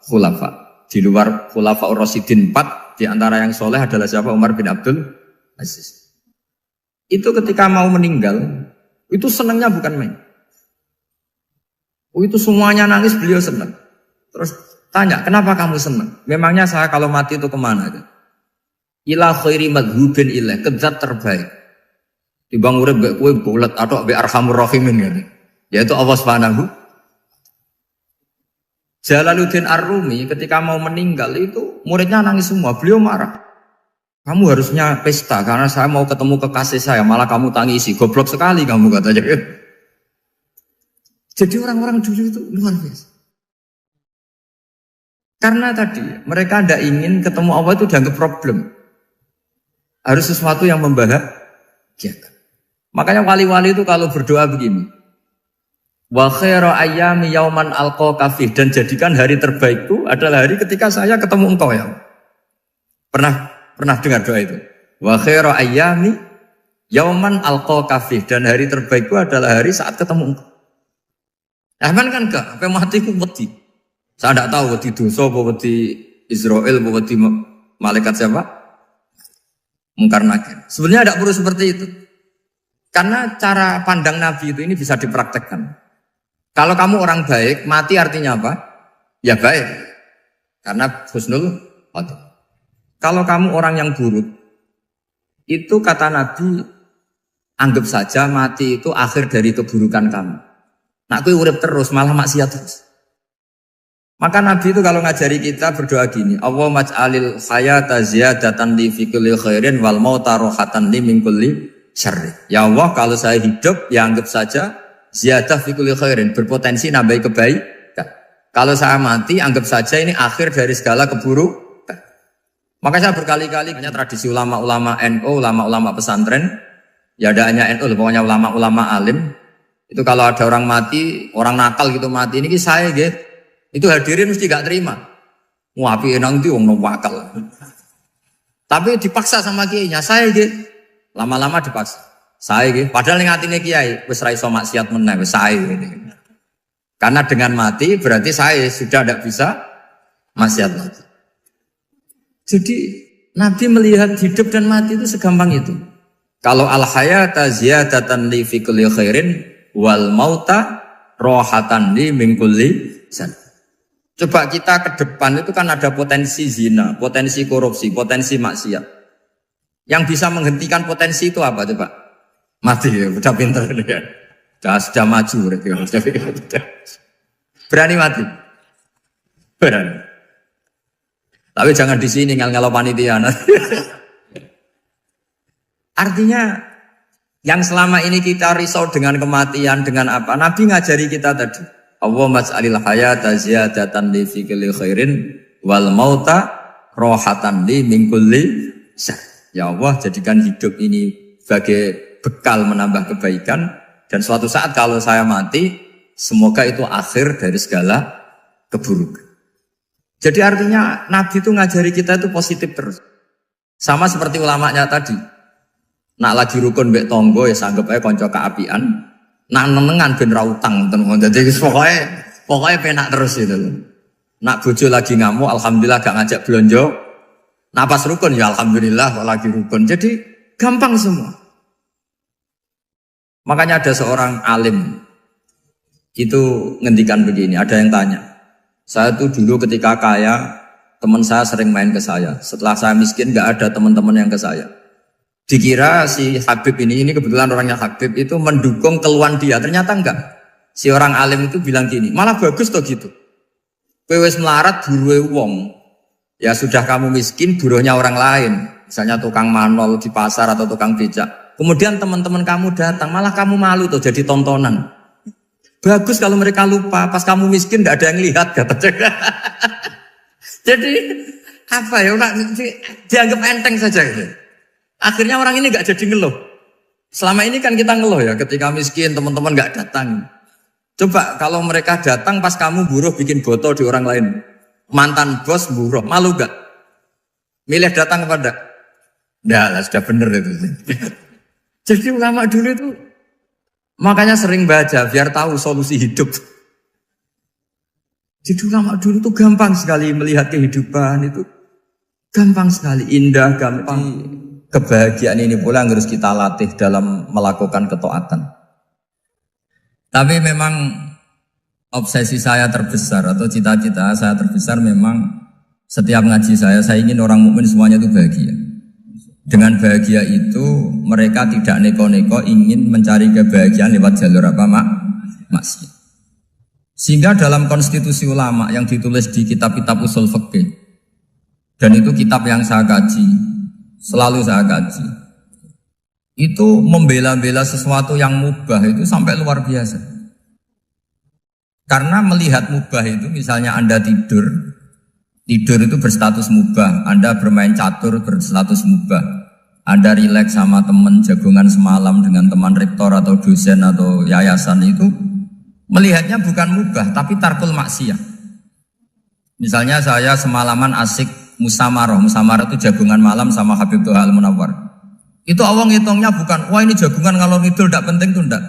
khulafa. Di luar khulafa Rasyidin 4, di antara yang soleh adalah siapa? Umar bin Abdul Aziz. Itu ketika mau meninggal, itu senangnya bukan main. Itu semuanya nangis, beliau senang. Terus tanya, kenapa kamu senang? Memangnya saya kalau mati itu kemana? Ila khairi madhubin ilah, ke zat terbaik. Dibang urip mbek kowe bulet atau mbek arhamur rahimin gitu. Yaitu Allah Subhanahu. Jalaluddin Ar-Rumi ketika mau meninggal itu muridnya nangis semua, beliau marah. Kamu harusnya pesta karena saya mau ketemu kekasih saya, malah kamu tangisi. Goblok sekali kamu katanya. Jadi orang-orang dulu itu luar biasa. Karena tadi mereka tidak ingin ketemu Allah itu dianggap problem. Harus sesuatu yang membahagiakan. Makanya wali-wali itu kalau berdoa begini. Wa khairu ayyami yauman alqa fih, dan jadikan hari terbaikku adalah hari ketika saya ketemu engkau ya. Pernah dengar doa itu? Wa khairu ayyami yauman alqa fih, dan hari terbaikku adalah hari saat ketemu engkau. Aman kan enggak? Sampai mati ku wedi. Saya tidak tahu wedi dosa apa wedi Israel apa wedi malaikat siapa? Mungkar nakir. Sebenarnya tidak perlu seperti itu. Karena cara pandang Nabi itu ini bisa dipraktekkan. Kalau kamu orang baik, mati artinya apa? Ya baik. Karena husnul khotimah. Kalau kamu orang yang buruk, itu kata Nabi, anggap saja mati itu akhir dari keburukan kamu. Nak kowe urip terus, malah maksiat terus. Maka Nabi itu kalau ngajari kita berdoa gini, Allahumma ij'alil hayata ziyadatan li fi kulli khairin wal mauta rohatan li min kulli syarri. Ya Allah, kalau saya hidup, ya anggap saja ziyadah fi kulli khairin, berpotensi nambahi kebaikan. Kalau saya mati, anggap saja ini akhir dari segala keburukan. Maka saya berkali-kali, hanya tradisi ulama-ulama NU, ulama-ulama pesantren, ya ada hanya NU, pokoknya ulama-ulama alim. Itu kalau ada orang mati, orang nakal gitu mati, ini saya gitu, itu hadirin mesti gak terima. Wapi enang itu wong nakal. Tapi dipaksa sama kiainya, saya gitu, lama-lama dipaksa. Saya gitu, padahal yang hatinya kiai, wis ra iso maksiat meneh, wis saya gitu. Karena dengan mati berarti saya sudah tidak bisa maksiat lagi. Jadi Nabi melihat hidup dan mati itu segampang itu. Kalau al-hayata ziyadatan li fi kulli khairin wal mauta rohatan li min kulli san. Coba kita ke depan itu kan ada potensi zina, potensi korupsi, potensi maksiat. Yang bisa menghentikan potensi itu apa coba? Mati ya, udah pinter ya. Sudah maju berarti. Berani mati. Berani. Tapi jangan di sini ngalau panitia. Artinya yang selama ini kita risau dengan kematian, dengan apa? Nabi ngajari kita tadi. Allahumma mas'alil hayata ziyadatan li fi kulli khairin wal mauta rohatan li min kulli syarr. Ya Allah, jadikan hidup ini sebagai bekal menambah kebaikan, dan suatu saat kalau saya mati, semoga itu akhir dari segala keburukan. Jadi artinya Nabi itu ngajari kita itu positif terus. Sama seperti ulamanya tadi. Nak lagi rukun mbek tonggo ya sanggep ae kanca keapian. Nak nenengan ben ra utang ngoten. Dadi pokoknya penak terus itu. Nak bojo lagi ngamuk, alhamdulillah gak ngajak blonjo. Napas rukun ya alhamdulillah kalau lagi rukun. Jadi gampang semua. Makanya ada seorang alim itu ngendikan begini, ada yang tanya. Saya tuh dulu ketika kaya, teman saya sering main ke saya. Setelah saya miskin gak ada teman-teman yang ke saya. Dikira si Habib ini kebetulan orangnya Habib itu mendukung keluhan dia. Ternyata enggak. Si orang alim itu bilang gini, malah bagus toh gitu. Kowe wis melarat buruhe wong. Ya sudah kamu miskin, buruhnya orang lain. Misalnya tukang manol di pasar atau tukang becak. Kemudian teman-teman kamu datang, malah kamu malu tuh jadi tontonan. Bagus kalau mereka lupa, pas kamu miskin gak ada yang lihat kata. Jadi apa ya, dianggap enteng saja gitu. Akhirnya orang ini gak jadi ngeluh. Selama ini kan kita ngeluh ya, ketika miskin teman-teman gak datang. Coba kalau mereka datang pas kamu buruh bikin botol di orang lain. Mantan bos buruh, malu gak? Milih datang kepada? Nggak lah, sudah bener itu. Jadi ulama dulu itu makanya sering baca biar tahu solusi hidup. Jadi ulama dulu itu gampang sekali melihat kehidupan itu. Gampang sekali, indah, gampang. Kebahagiaan ini pula yang harus kita latih dalam melakukan ketaatan. Tapi memang obsesi saya terbesar atau cita-cita saya terbesar memang setiap ngaji saya ingin orang mukmin semuanya itu bahagia. Dengan bahagia itu mereka tidak neko-neko ingin mencari kebahagiaan lewat jalur apa maksiat. Sehingga dalam konstitusi ulama yang ditulis di kitab-kitab usul fikih, dan itu kitab yang saya kaji, selalu saya kaji, itu membela-bela sesuatu yang mubah itu sampai luar biasa. Karena melihat mubah itu, misalnya Anda tidur itu berstatus mubah. Anda bermain catur berstatus mubah. Anda rileks sama teman jagungan semalam dengan teman rektor atau dosen atau yayasan itu, melihatnya bukan mubah, tapi tarkul maksiyah. Misalnya saya semalaman asik musamarah itu jagungan malam sama Habib Toha Al-Munawwar. Itu awang hitungnya bukan, wah ini jagungan ngalor ngidul tidak penting tuh enggak.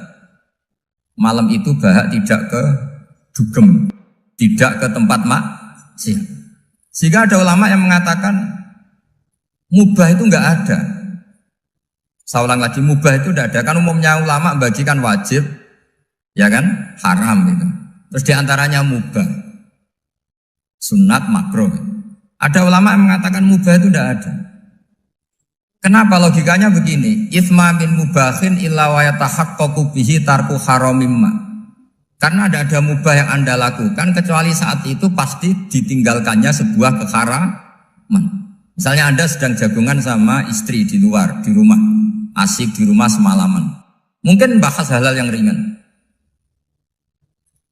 Malam itu bahak tidak ke dugem, tidak ke tempat maksiat. Sehingga ada ulama yang mengatakan mubah itu enggak ada. Saya ulang lagi, mubah itu enggak ada. Kan umumnya ulama bagikan wajib, ya kan, haram itu. Terus diantaranya mubah, sunat, makruh. Ada ulama yang mengatakan mubah itu enggak ada. Kenapa? Logikanya begini, itsma min mubahin illa wa yatahaqqaqu bihi tarku haramimma. Karena tidak ada mubah yang Anda lakukan kecuali saat itu pasti ditinggalkannya sebuah keharaman. Misalnya Anda sedang jagungan sama istri di luar, di rumah, asik di rumah semalaman. Mungkin bahas hal-hal yang ringan.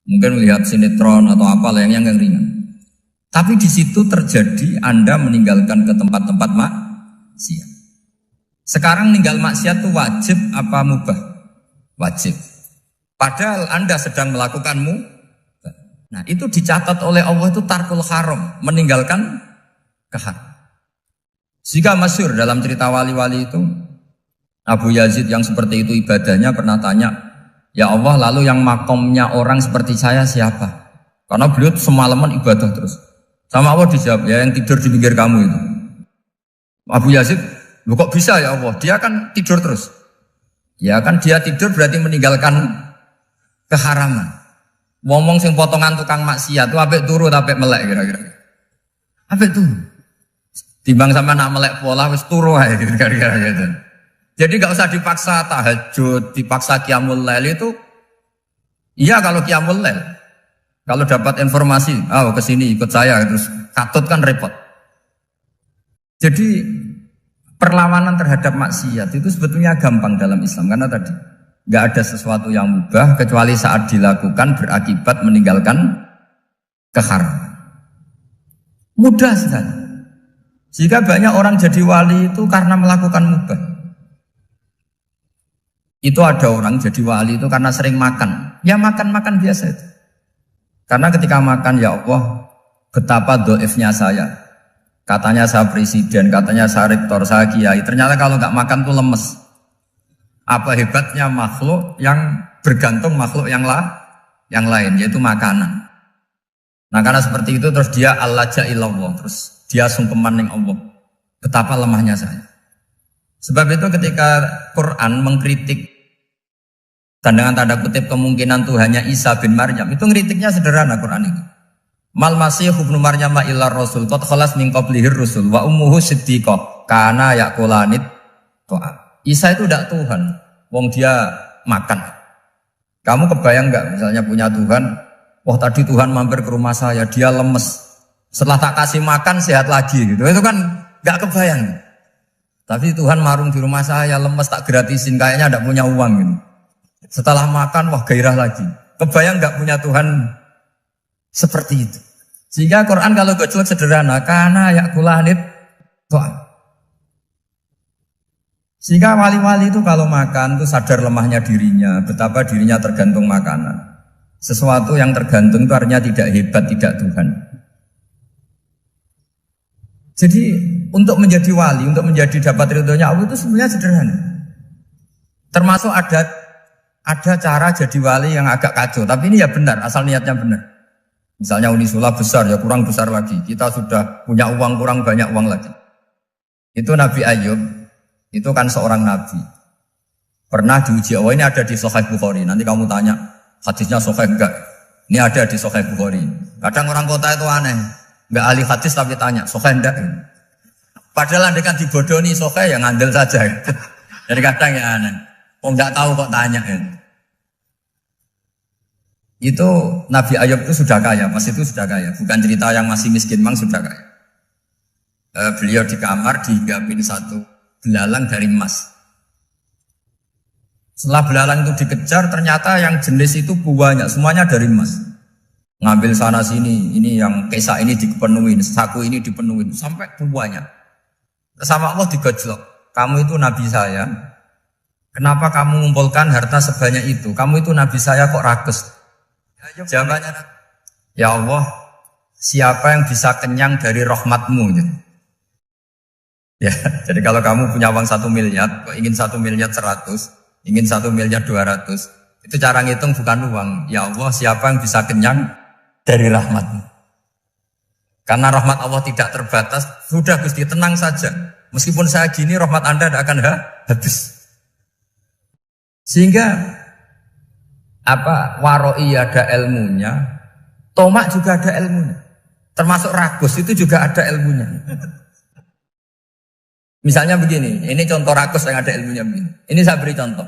Mungkin melihat sinetron atau apa yang ringan. Tapi di situ terjadi Anda meninggalkan ke tempat-tempat maksiat. Sekarang ninggal maksiat itu wajib apa mubah? Wajib. Padahal Anda sedang melakukanmu. Nah itu dicatat oleh Allah itu tarkul haram, meninggalkan keharam. Jika masyhur dalam cerita wali-wali itu, Abu Yazid yang seperti itu ibadahnya pernah tanya, ya Allah lalu yang makomnya orang seperti saya siapa? Karena beliau semalaman ibadah terus. Sama Allah dijawab, ya yang tidur di pinggir kamu itu. Abu Yazid, loh kok bisa ya Allah? Dia kan tidur terus. Ya kan dia tidur berarti meninggalkan keharaman. Ngomong sing potongan tukang maksiat itu apik turu apik melek kira-kira. Apik turu. Timbang sama nak melek pola wis turu ae gitu kira-kira gitu. Jadi enggak usah dipaksa tahajud, dipaksa qiyamul lail itu. Iya kalau qiyamul lail. Kalau dapat informasi, ke sini ikut saya terus katut kan repot. Jadi perlawanan terhadap maksiat itu sebetulnya gampang dalam Islam karena tadi enggak ada sesuatu yang mubah kecuali saat dilakukan berakibat meninggalkan keharaman. Mudah sekali. Jika banyak orang jadi wali itu karena melakukan mubah. Itu ada orang jadi wali itu karena sering makan. Ya makan-makan biasa itu. Karena ketika makan, ya Allah, betapa doifnya saya. Katanya saya presiden, katanya saya rektor, saya kiai. Ternyata kalau nggak makan tuh lemes. Apa hebatnya makhluk yang bergantung makhluk yang lain, yaitu makanan. Nah karena seperti itu terus dia al-laja'illallah, terus dia sungkeman ning Allah. Betapa lemahnya saya. Sebab itu ketika Quran mengkritik dan dengan tanda kutip kemungkinan Tuhannya Isa bin Maryam, itu ngeritiknya sederhana Quran itu. Mal masih ibnu Maryam illa rasul qad khalas min qablihir rusul wa ummuhu siddiqah kana yaqulanit to'a. Isa itu tidak Tuhan, wong dia makan. Kamu kebayang enggak misalnya punya Tuhan, wah tadi Tuhan mampir ke rumah saya, dia lemes. Setelah tak kasih makan sehat lagi gitu. Itu kan enggak kebayang. Tapi Tuhan marung di rumah saya, lemes tak gratisin, kayaknya enggak punya uang gitu. Setelah makan, wah gairah lagi. Kebayang enggak punya Tuhan seperti itu. Sehingga Quran kalau gojlok sederhana, karena yakulanit to'a. Sehingga wali-wali itu kalau makan itu sadar lemahnya dirinya, betapa dirinya tergantung makanan. Sesuatu yang tergantung itu artinya tidak hebat, tidak Tuhan. Jadi untuk menjadi wali, untuk menjadi dapat ridhonya Allah itu sebenarnya sederhana. Termasuk ada cara jadi wali yang agak kacau, tapi ini ya benar, asal niatnya benar. Misalnya Unisula besar, ya kurang besar lagi. Kita sudah punya uang, kurang banyak uang lagi. Itu Nabi Ayub, itu kan seorang nabi. Pernah diuji Allah, ini ada di Sahih Bukhari. Nanti kamu tanya, hadisnya Sahih enggak? Ini ada di Sahih Bukhari. Kadang orang kota itu aneh, enggak ahli hadis tapi tanya, Sahih enggak? Padahal andai kan dibodohi Sahih, ya ngandel saja. Jadi kadang ya aneh. Oh enggak tahu kok tanya. Itu Nabi Ayub itu sudah kaya, pas itu sudah kaya. Bukan cerita yang masih miskin, memang sudah kaya. Beliau di kamar dihinggapin satu belalang dari emas. Setelah belalang itu dikejar, ternyata yang jenis itu banyak, semuanya dari emas. Ngambil sana sini, ini yang kesak ini dipenuhin, saku ini dipenuhin, sampai banyak. Sama Allah digojlok, kamu itu nabi saya, kenapa kamu mengumpulkan harta sebanyak itu? Kamu itu nabi saya kok rakus? Jawabannya, ya Allah, siapa yang bisa kenyang dari rahmatmu? Ya, jadi kalau kamu punya uang 1 miliar, kok ingin 1 miliar 100, ingin 1 miliar 200, itu cara ngitung bukan uang. Ya Allah, siapa yang bisa kenyang dari rahmatmu? Karena rahmat Allah tidak terbatas, sudah Gusti tenang saja. Meskipun saya gini, rahmat Anda tidak akan habis. Sehingga waroi ada ilmunya, tomak juga ada ilmunya. Termasuk ragus itu juga ada ilmunya. Misalnya begini, ini contoh rakus yang ada ilmunya begini. Ini saya beri contoh.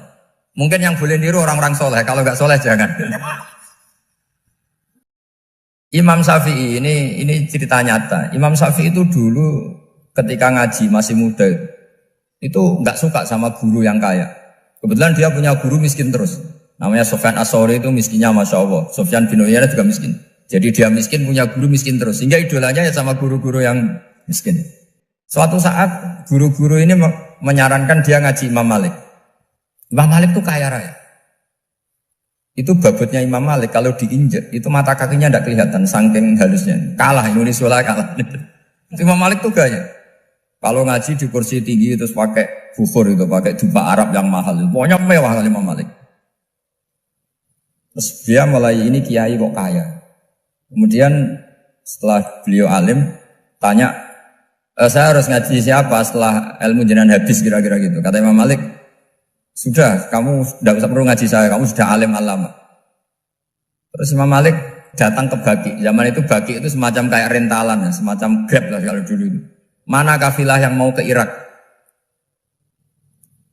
Mungkin yang boleh niru orang-orang soleh, kalau nggak soleh jangan. Imam Syafi'i, ini cerita nyata. Imam Syafi'i itu dulu ketika ngaji masih muda, itu nggak suka sama guru yang kaya. Kebetulan dia punya guru miskin terus. Namanya Sufyan As-Tsauri, itu miskinnya Masya Allah. Sufyan bin Uyainah juga miskin. Jadi dia miskin, punya guru miskin terus. Sehingga idolanya ya sama guru-guru yang miskin. Suatu saat guru-guru ini menyarankan dia ngaji Imam Malik. Imam Malik itu kaya raya. Itu babutnya Imam Malik kalau diinjek, itu mata kakinya tidak kelihatan, saking halusnya. Kalah, Indonesia kalah. Itu Imam Malik tuh gaya. Kalau ngaji di kursi tinggi terus pakai bukhur itu, pakai jubah Arab yang mahal. Pokoknya mewah kali Imam Malik. Terus dia mulai ini kiai kok kaya. Kemudian setelah beliau alim tanya, saya harus ngaji siapa setelah ilmu jenengan habis kira-kira gitu. Kata Imam Malik, sudah kamu tidak usah perlu ngaji saya, kamu sudah alim alama. Terus Imam Malik datang ke Baki. Zaman itu Baki itu semacam kayak rentalan ya, semacam Grab lah kalau dulu itu. mana kafilah yang mau ke Irak?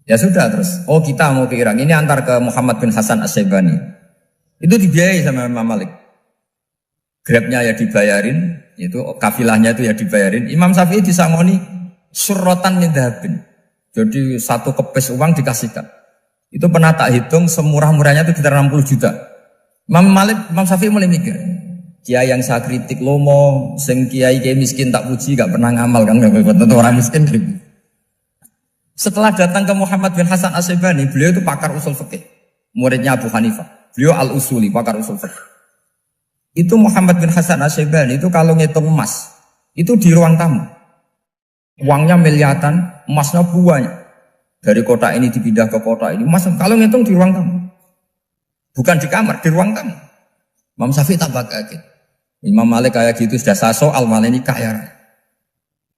Ya sudah terus, oh kita mau ke Irak, ini antar ke Muhammad bin Hasan As-Syaibani. Itu dibiayai sama Imam Malik. Grabnya ya dibayarin, itu kafilahnya itu ya dibayarin. Imam Syafi'i disangoni surrotan min dhahabin. Jadi satu kepes uang dikasihkan. Itu pernah tak hitung semurah-murahnya itu sekitar 60 juta. Imam Syafi'i mulai mikir, kiai yang saya kritik lomo, sing kiai miskin tak puji, gak pernah ngamal kan, tentu orang miskin. Setelah datang ke Muhammad bin Hasan As-Syaibani, beliau itu pakar usul fikih, muridnya Abu Hanifah. Beliau al-usuli, pakar usul fikih. Itu Muhammad bin Hasan As-Syaibani itu kalau ngitung emas, itu di ruang tamu. Uangnya miliaran, emasnya banyak. Dari kota ini dipindah ke kota ini, emas kalau ngitung di ruang tamu. Bukan di kamar, di ruang tamu. Imam Syafi'i tambah kaget. Imam Malik kayak gitu sudah soal malah ini kaya.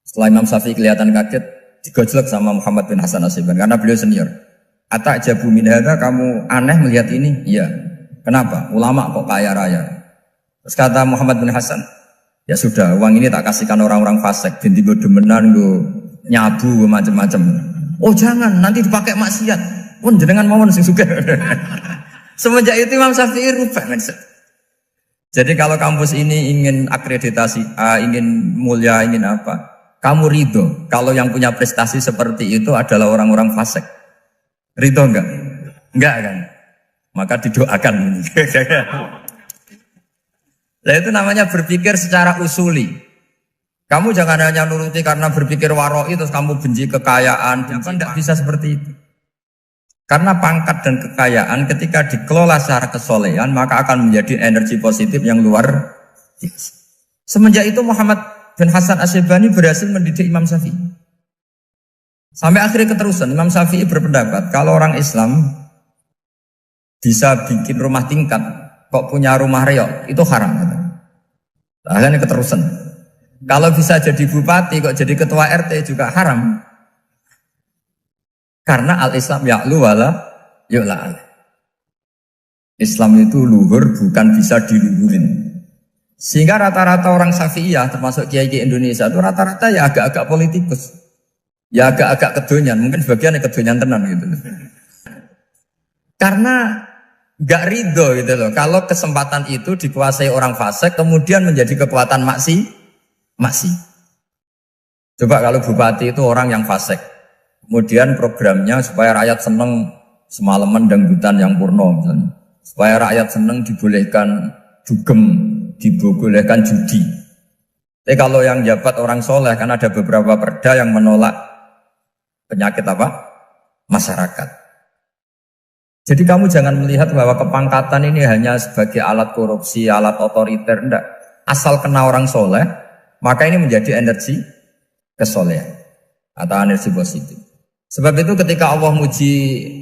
Setelah Imam Syafi'i kelihatan kaget, digojlok sama Muhammad bin Hasan As-Syaibani karena beliau senior. Ata'jabu min hadza, kamu aneh melihat ini? Iya. Kenapa? Ulama kok kaya raya. Terus kata Muhammad bin Hasan, ya sudah, uang ini tak kasihkan orang-orang fasik, binti demenan, nyabu macam-macam. Oh jangan, nanti dipakai maksiat. Pun jenengan mawon sing sugih. Semenjak itu Imam Syafi'i rubah mindset. Jadi kalau kampus ini ingin akreditasi A, ingin mulia, ingin apa, kamu ridho kalau yang punya prestasi seperti itu adalah orang-orang fasik. Ridho enggak? Enggak kan? Maka didoakan. Nah itu namanya berpikir secara usuli. Kamu jangan hanya nuruti karena berpikir waroi terus kamu benci kekayaan. Jangan, tidak bisa seperti itu. Karena pangkat dan kekayaan ketika dikelola secara kesolehan maka akan menjadi energi positif yang luar biasa. Semenjak itu Muhammad bin Hasan As-Syaibani berhasil mendidik Imam Syafi'i. Sampai akhirnya keterusan Imam Syafi'i berpendapat kalau orang Islam bisa bikin rumah tingkat kok punya rumah reok itu haram. Akhirnya keterusan. Kalau bisa jadi bupati kok jadi ketua RT juga haram. Karena al-Islam ya'lu wala yu'la. Islam itu luhur bukan bisa diluhurin. Sehingga rata-rata orang Syafi'iyah termasuk kiai-kiai Indonesia itu rata-rata ya agak-agak politikus. Ya agak-agak kedonyan, mungkin sebagian kedonyan tenan gitu. Karena enggak ridho gitu loh. Kalau kesempatan itu dikuasai orang fasik kemudian menjadi kekuatan maksi. Coba kalau bupati itu orang yang fasik. Kemudian programnya supaya rakyat seneng semalaman dangdutan yang purno misalnya. Supaya rakyat seneng dibolehkan dugem, dibolehkan judi. Tapi kalau yang jabat orang soleh kan ada beberapa perda yang menolak penyakit apa? Masyarakat. Jadi kamu jangan melihat bahwa kepangkatan ini hanya sebagai alat korupsi, alat otoriter, enggak. Asal kena orang soleh, maka ini menjadi energi kesolehan atau energi positif. Sebab itu ketika Allah muji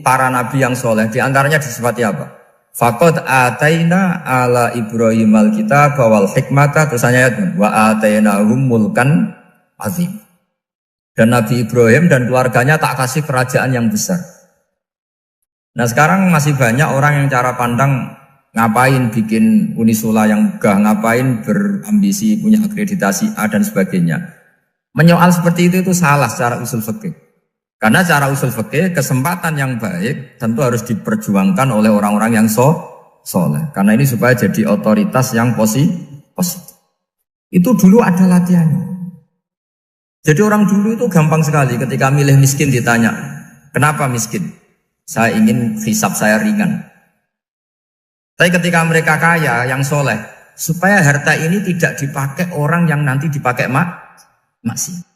para nabi yang soleh, diantaranya disifati apa? Faqad ataina ala Ibrahim al-kitab wal hikmata, terusannya wa atainahum mulkan azim. Dan Nabi Ibrahim dan keluarganya tak kasih kerajaan yang besar. Nah sekarang masih banyak orang yang cara pandang ngapain bikin unisula yang megah, ngapain berambisi punya akreditasi A dan sebagainya. Menyoal seperti itu salah secara usul fikih. Karena secara usul fikih kesempatan yang baik tentu harus diperjuangkan oleh orang-orang yang soleh. Karena ini supaya jadi otoritas yang positif. Itu dulu ada latihannya. Jadi orang dulu itu gampang sekali ketika milih miskin ditanya, kenapa miskin? Saya ingin hisab saya ringan. Tapi ketika mereka kaya, yang soleh, supaya harta ini tidak dipakai orang yang nanti dipakai maksiat.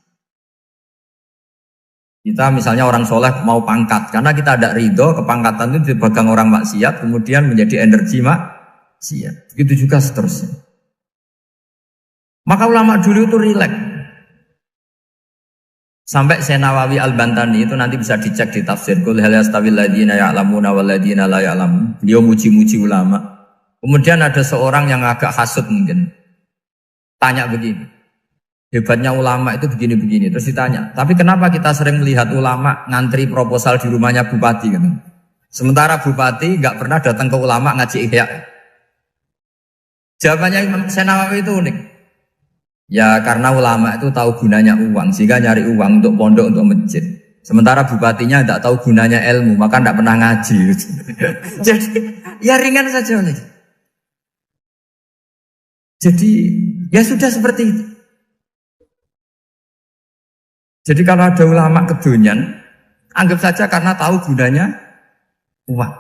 Kita misalnya orang soleh mau pangkat, karena kita ada ridho, kepangkatan itu dipegang orang maksiat, kemudian menjadi energi maksiat. Begitu juga seterusnya. Maka ulama dulu itu rileks. Sampai Syekh Nawawi Al-Bantani itu nanti bisa dicek di tafsir. Qul hal yastawil ladzina ya'lamuna wal ladzina la ya'lamun. Beliau muji-muji ulama. Kemudian ada seorang yang agak hasud mungkin. Tanya begini. Hebatnya ulama itu begini-begini. Terus ditanya, tapi kenapa kita sering melihat ulama ngantri proposal di rumahnya bupati gitu? Sementara bupati nggak pernah datang ke ulama ngaji ihya. Jawabannya Imam Syekh Nawawi itu unik. Ya karena ulama itu tahu gunanya uang, sehingga nyari uang untuk pondok, untuk masjid. Sementara bupatinya tidak tahu gunanya ilmu, maka tidak pernah ngaji. Jadi ya ringan saja oleh. Jadi ya sudah seperti itu. Jadi kalau ada ulama kedonyan, anggap saja karena tahu gunanya uang.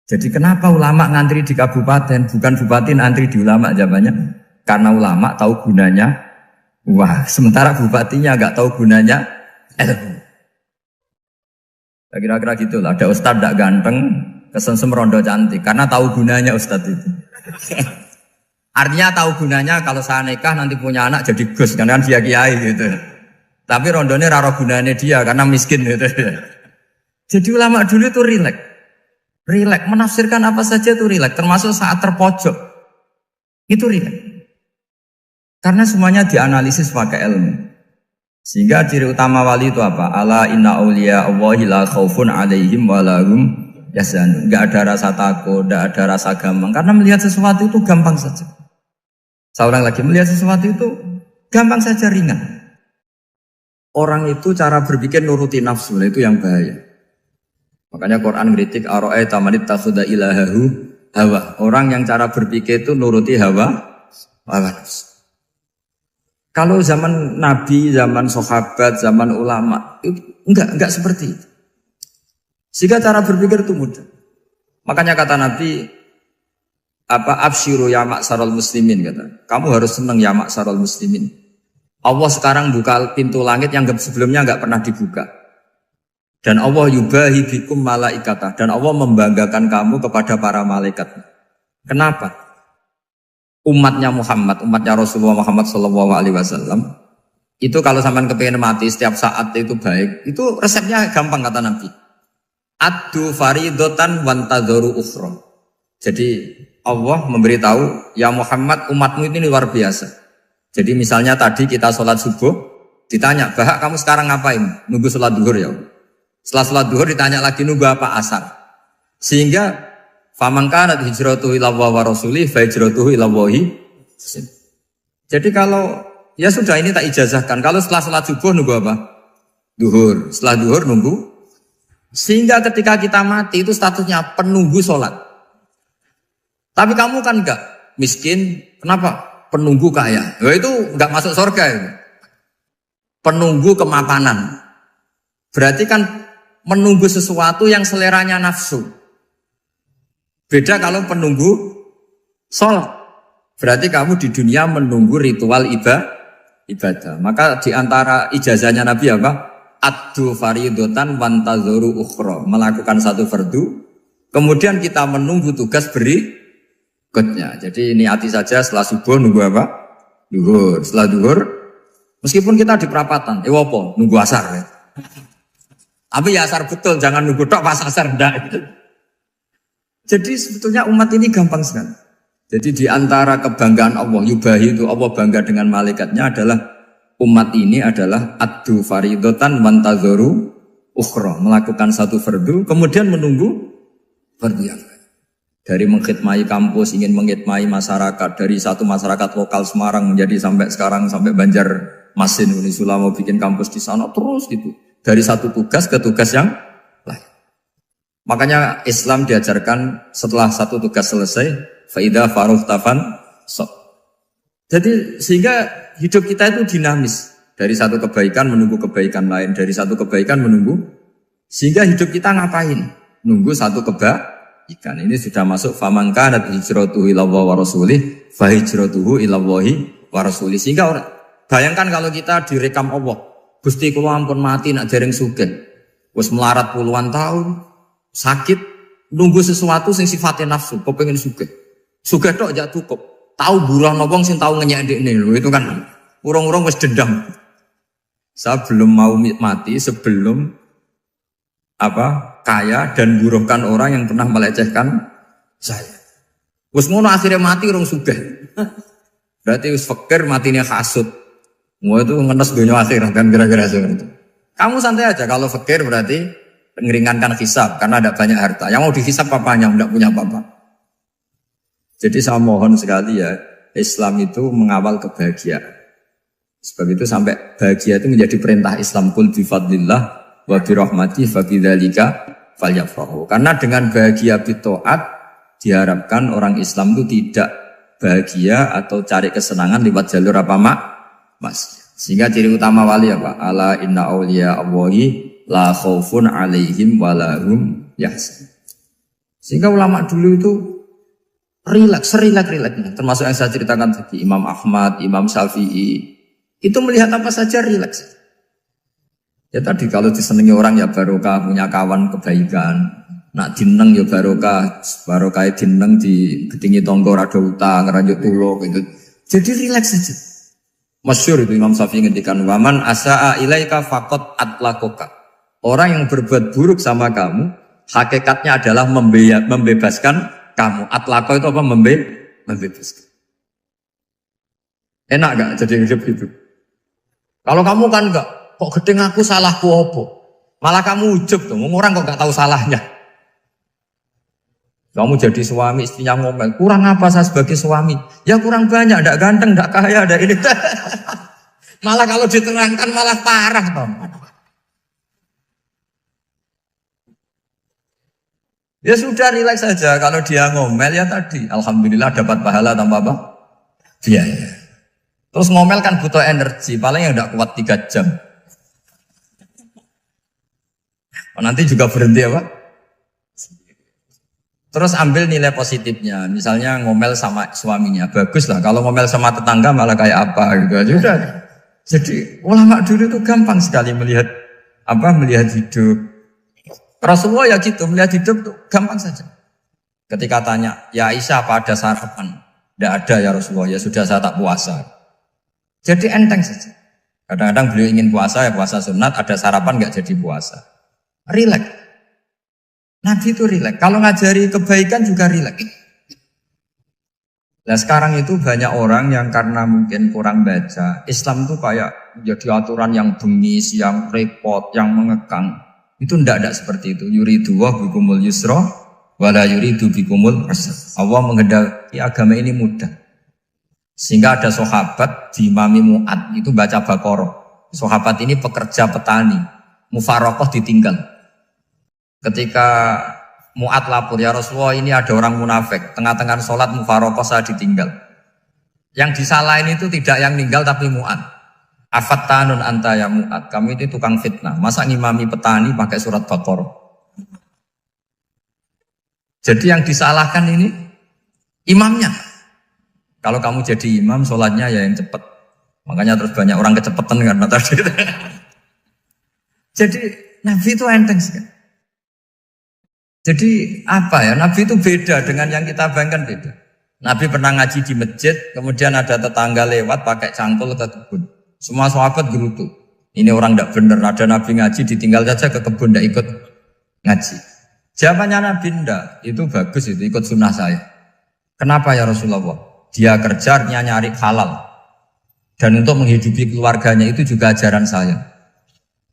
Jadi kenapa ulama ngantri di kabupaten, bukan bupati ngantri di ulama jawabannya? Karena ulama tahu gunanya uang. Sementara bupatinya nggak tahu gunanya ilmu. Kira-kira gitu lah. Ada ustadz tidak ganteng, kesensem rondo cantik. Karena tahu gunanya ustadz itu. Artinya tahu gunanya kalau saya nikah nanti punya anak jadi gus. Karena kan dia kiai gitu. Tapi rondonya raro gunanya dia karena miskin gitu. Jadi ulama dulu itu rileks. Rileks, menafsirkan apa saja itu rileks. Termasuk saat terpojok. Itu rileks. Karena semuanya dianalisis pakai ilmu. Sehingga ciri utama wali itu apa? Ala inna awliya Allahi la khawfun alaihim walahum yahzanun. Enggak ada rasa takut, enggak ada rasa gampang. Karena melihat sesuatu itu gampang saja. Saya ulang lagi, melihat sesuatu itu gampang saja, ringan. Orang itu cara berpikir nuruti nafsu, itu yang bahaya. Makanya Quran kritik ara'aita man ittakhadha ilahahu hawa. Orang yang cara berpikir itu nuruti hawa nafsu. Kalau zaman Nabi, zaman sahabat, zaman ulama, itu enggak seperti itu. Sehingga cara berpikir itu mudah. Makanya kata Nabi, absyiru ya ma'syaral muslimin, kata. Kamu harus senang ya ma'syaral muslimin. Allah sekarang buka pintu langit yang sebelumnya enggak pernah dibuka. Dan Allah yubahi bikum malaikata. Dan Allah membanggakan kamu kepada para malaikat. Kenapa? Umatnya Muhammad, umatnya Rasulullah Muhammad SAW, itu kalau sampean kepingin mati setiap saat itu baik, itu resepnya gampang kata Nabi. Addu faridotan wantadzoru ukhra. Jadi Allah memberitahu, ya Muhammad, umatmu ini luar biasa. Jadi misalnya tadi kita sholat subuh, ditanya, Bahak kamu sekarang ngapain? Nunggu sholat duhur ya. Setelah sholat duhur ditanya lagi, nunggu apa? Asar. Sehingga faman kanat hijratuhu ila Allah wa rasulih fa hijratuhu ila Allah. Jadi kalau ya sudah ini tak ijazahkan. Kalau setelah salat subuh nunggu apa? Duhur. Setelah duhur nunggu. Sehingga ketika kita mati itu statusnya penunggu sholat. Tapi kamu kan enggak miskin. Kenapa? Penunggu kaya. Ya itu enggak masuk surga itu. Penunggu kemapanan. Berarti kan menunggu sesuatu yang seleranya nafsu. Beda kalau penunggu sholat. Berarti kamu di dunia menunggu ritual ibadah. Maka di antara ijazahnya Nabi apa? Addu faridotan wantadzoru ukhra. Melakukan satu fardu. Kemudian kita menunggu tugas berikutnya. Jadi niati saja setelah subuh nunggu apa? Duhur. Setelah duhur, meskipun kita di perapatan, apa? Nunggu asar ya. Tapi ya asar betul, jangan nunggu tok pas asar enggak. Jadi sebetulnya umat ini gampang sekali. Jadi di antara kebanggaan Allah, yubahi itu Allah bangga dengan malaikatnya adalah umat ini adalah addu faridotan wantadzoru ukhra. Melakukan satu fardu, kemudian menunggu fardu yang lain. Dari mengkhidmati kampus, ingin mengkhidmati masyarakat. Dari satu masyarakat lokal Semarang menjadi sampai sekarang, sampai Banjarmasin. Unisula mau bikin kampus di sana, terus gitu. Dari satu tugas ke tugas yang lain. Makanya Islam diajarkan setelah satu tugas selesai, faida faruh tafan sok. Jadi sehingga hidup kita itu dinamis. Dari satu kebaikan menunggu kebaikan lain, dari satu kebaikan menunggu. Sehingga hidup kita ngapain? Nunggu satu kebaikan. Ini sudah masuk faman kanat hijratuhu ila Allah wa rasulih, fa hijratuhu ila Allah wa rasulih. Sehingga bayangkan kalau kita direkam Allah, Gusti kula ampun mati nak dereng sugih. Wis melarat puluhan tahun. Sakit, nunggu sesuatu sing sifatnya nafsu, kok pengen sugih. Sugih tok aja cukup. Tahu buruh wong sing tahu ngenyek ndekne lho, itu kan urung-urung wis dendam. Saya belum mau mati sebelum kaya dan buruhkan orang yang pernah melecehkan saya. Wis ngono akhirnya mati urung sugih. Berarti wis fakir matine hasud. Mau itu ngenes dunia akhirat kan kira-kira seperti itu. Kamu santai aja kalau fakir berarti meringankan hisab karena ada banyak harta. Yang mau dihisab papanya, tidak punya apa-apa. Jadi saya mohon sekali ya, Islam itu mengawal kebahagiaan. Sebab itu sampai bahagia itu menjadi perintah Islam, qul bi fadlillah wa bi rahmati fa bidzalika falyafrahu. Karena dengan bahagia bi taat diharapkan orang Islam itu tidak bahagia atau cari kesenangan lewat jalur apa mas. Sehingga ciri utama wali apa? Ala inna awliya Allahi la khaufun alaihim wa lahum yahzanun. Sehingga ulama dulu itu rileks. Termasuk yang saya ceritakan tadi, Imam Ahmad, Imam Syafi'i, itu melihat apa saja rileks. Ya tadi kalau disenangi orang ya barokah, punya kawan kebaikan. Nak dineng ya barokah dineng di getingi tonggo rada utang, ngeranjuk tulung gitu. Jadi rileks saja. Masyhur itu Imam Syafi'i ngendikan, waman asaa ilaika faqat atlaqaka. Orang yang berbuat buruk sama kamu, hakikatnya adalah membebaskan kamu. Atlaqa itu apa? Membebaskan. Enak gak jadi hidup gitu? Kalau kamu kan enggak, kok gedeng aku salahku apa? Malah kamu ujub tuh, orang kok enggak tahu salahnya. Kamu jadi suami, istrinya ngomel, kurang apa saya sebagai suami? Ya kurang banyak, enggak ganteng, enggak kaya, enggak ini. Malah kalau diterangkan malah parah toh. Ya sudah rileks saja, kalau dia ngomel ya tadi, alhamdulillah dapat pahala tanpa apa? Biaya. Terus ngomel kan butuh energi, paling yang tidak kuat 3 jam. Nanti juga berhenti apa? Terus ambil nilai positifnya, misalnya ngomel sama suaminya, bagus lah. Kalau ngomel sama tetangga malah kayak apa gitu aja udah. Jadi ulama dulu itu gampang sekali melihat hidup. Rasulullah ya gitu, melihat hidup tuh gampang saja. Ketika tanya, ya Aisyah apa ada sarapan? Tidak ada ya Rasulullah, ya sudah saya tak puasa. Jadi enteng saja. Kadang-kadang beliau ingin puasa, ya puasa sunat, ada sarapan nggak jadi puasa. Rileks. Nabi itu rileks. Kalau ngajari kebaikan juga rileks. Nah sekarang itu banyak orang yang karena mungkin kurang baca, Islam itu kayak jadi aturan yang bengis, yang repot, yang mengekang. Itu tidak seperti itu. Yuridu wa bikumul yusra, wala yuridu bikumul usra. Allah menghendaki agama ini mudah. Sehingga ada sahabat di Imami Mu'ad itu baca Baqarah. Sahabat ini pekerja petani, mufarokoh ditinggal. Ketika Mu'ad lapor, ya Rasulullah ini ada orang munafik, tengah-tengah sholat mufarokoh saya ditinggal. Yang disalahin itu tidak yang ninggal tapi Mu'ad. Afattanun anta ya Mu'ad, kamu itu tukang fitnah. Masa ngimami petani pakai surat Baqarah? Jadi yang disalahkan ini imamnya. Kalau kamu jadi imam, sholatnya ya yang cepat. Makanya terus banyak orang kecepatan karena tadi. Jadi Nabi itu enteng sekali. Jadi apa ya? Nabi itu beda dengan yang kita bayangkan beda. Nabi pernah ngaji di masjid, kemudian ada tetangga lewat pakai cangkul ke kebun. Semua sahabat gerutu. Ini orang tidak benar. Ada Nabi ngaji ditinggal saja ke kebun, tidak ikut ngaji. Jawabannya Nabi tidak. Itu bagus itu ikut sunnah saya. Kenapa ya Rasulullah? Dia kerja nyari halal. Dan untuk menghidupi keluarganya itu juga ajaran saya.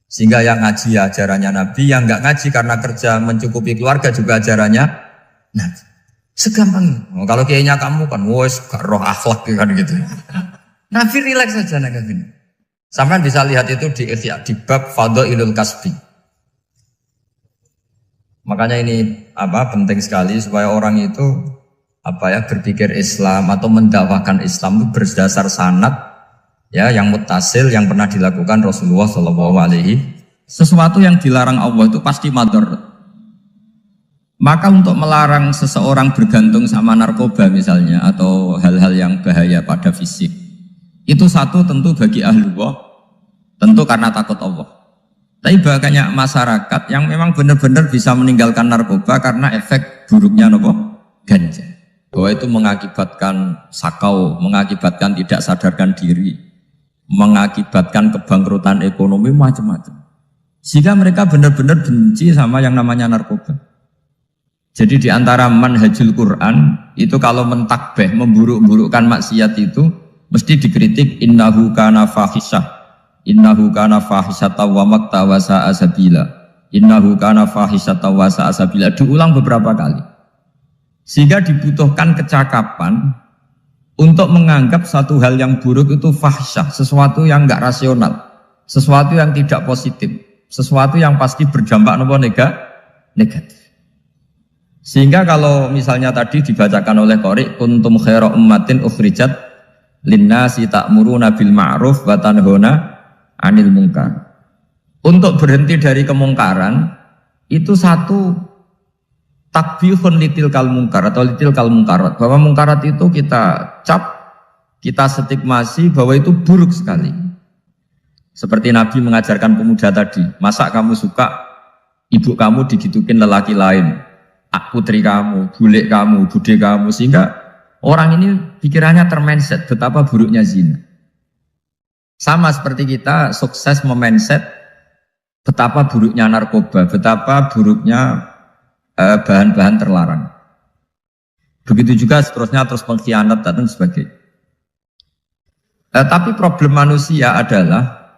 Sehingga yang ngaji ya ajarannya Nabi, yang enggak ngaji karena kerja mencukupi keluarga juga ajarannya Nabi. Segampang itu. Kalau kayaknya kamu kan, wes gak roh akhlak kan gitu. Nabi rileks saja nek gini. Sampai bisa lihat itu di Ihya, di bab Fadhailul Kasbi. Makanya ini penting sekali supaya orang itu berpikir Islam atau mendakwakan Islam itu berdasar sanad ya yang muttasil yang pernah dilakukan Rasulullah SAW. Sesuatu yang dilarang Allah itu pasti madharat. Maka untuk melarang seseorang bergantung sama narkoba misalnya atau hal-hal yang bahaya pada fisik, itu satu tentu bagi ahlullah, tentu karena takut Allah. Tapi banyak masyarakat yang memang benar-benar bisa meninggalkan narkoba karena efek buruknya ganja. Bahwa itu mengakibatkan sakau, mengakibatkan tidak sadarkan diri, mengakibatkan kebangkrutan ekonomi macam-macam. Sehingga mereka benar-benar benci sama yang namanya narkoba. Jadi di antara manhajul Quran itu kalau mentakbih, memburuk-burukkan maksiat itu mesti dikritik innahu kana fahisyah, innahu kana fahisyata wa maqta wa sa'a sabila, innahu kana fahisyata wa sa'a sabila, diulang beberapa kali. Sehingga dibutuhkan kecakapan untuk menganggap satu hal yang buruk itu fahsyah, sesuatu yang enggak rasional, sesuatu yang tidak positif, sesuatu yang pasti berdampak negatif. Sehingga kalau misalnya tadi dibacakan oleh Qori, kuntum khaira ummatin ukhrijat linnasi ta'muruna bil ma'ruf wa tanhauna 'anil munkar. Untuk berhenti dari kemungkaran itu satu takbihun litil kal mungkar atau litil kal mungkarat, bahwa mungkarat itu kita cap, kita stigmasi bahwa itu buruk sekali. Seperti Nabi mengajarkan pemuda tadi, masa kamu suka ibu kamu digitukin lelaki lain, putri kamu, bule kamu, bude kamu, sehingga orang ini pikirannya termindset betapa buruknya zina. Sama seperti kita sukses memindset betapa buruknya narkoba, betapa buruknya bahan-bahan terlarang. Begitu juga seterusnya, terus pengkhianat dan sebagainya. Tapi problem manusia adalah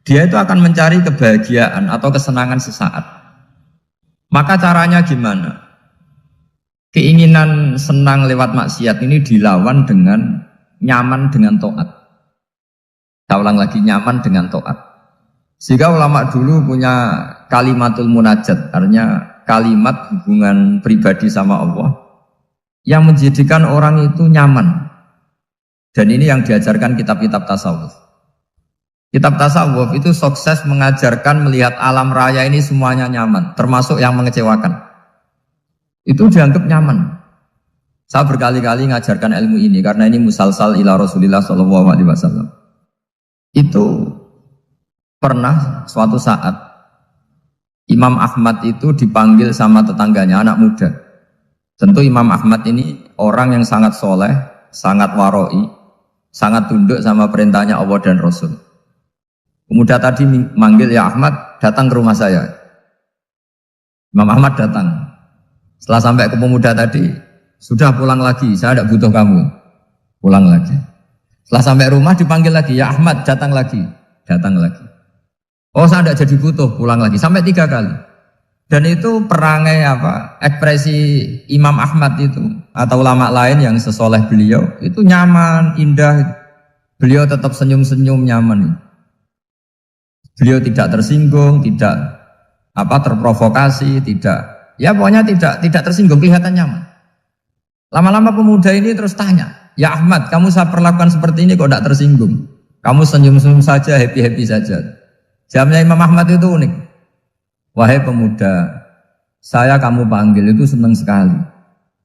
dia itu akan mencari kebahagiaan atau kesenangan sesaat. Maka caranya gimana? Keinginan senang lewat maksiat ini dilawan dengan nyaman dengan taat. Saya ulang lagi, nyaman dengan taat. Sehingga ulama dulu punya kalimatul munajat, artinya kalimat hubungan pribadi sama Allah yang menjadikan orang itu nyaman. Dan ini yang diajarkan kitab-kitab tasawuf. Kitab tasawuf itu sukses mengajarkan melihat alam raya ini semuanya nyaman, termasuk yang mengecewakan. Itu dianggap nyaman. Saya berkali-kali mengajarkan ilmu ini karena ini musalsal ila Rasulillah SAW. Itu pernah suatu saat Imam Ahmad itu dipanggil sama tetangganya, anak muda. Tentu Imam Ahmad ini orang yang sangat soleh, sangat waroi, sangat tunduk sama perintahnya Allah dan Rasul. Pemuda tadi manggil, ya Ahmad, datang ke rumah saya. Imam Ahmad datang. Setelah sampai ke pemuda tadi, sudah pulang lagi, saya tidak butuh kamu. Pulang lagi. Setelah sampai rumah dipanggil lagi, ya Ahmad, datang lagi. Datang lagi. Oh, saya tidak jadi butuh, pulang lagi. Sampai 3 kali. Dan itu perangai ekspresi Imam Ahmad itu atau ulama lain yang sesoleh beliau itu nyaman, indah. Beliau tetap senyum-senyum nyaman. Beliau tidak tersinggung, tidak terprovokasi, pokoknya tidak tersinggung, kelihatan nyaman. Lama-lama pemuda ini terus tanya, ya Ahmad, kamu saya perlakukan seperti ini kok tidak tersinggung? Kamu senyum-senyum saja, happy-happy saja. Jawabnya Imam Ahmad itu unik. Wahai pemuda, saya kamu panggil itu senang sekali.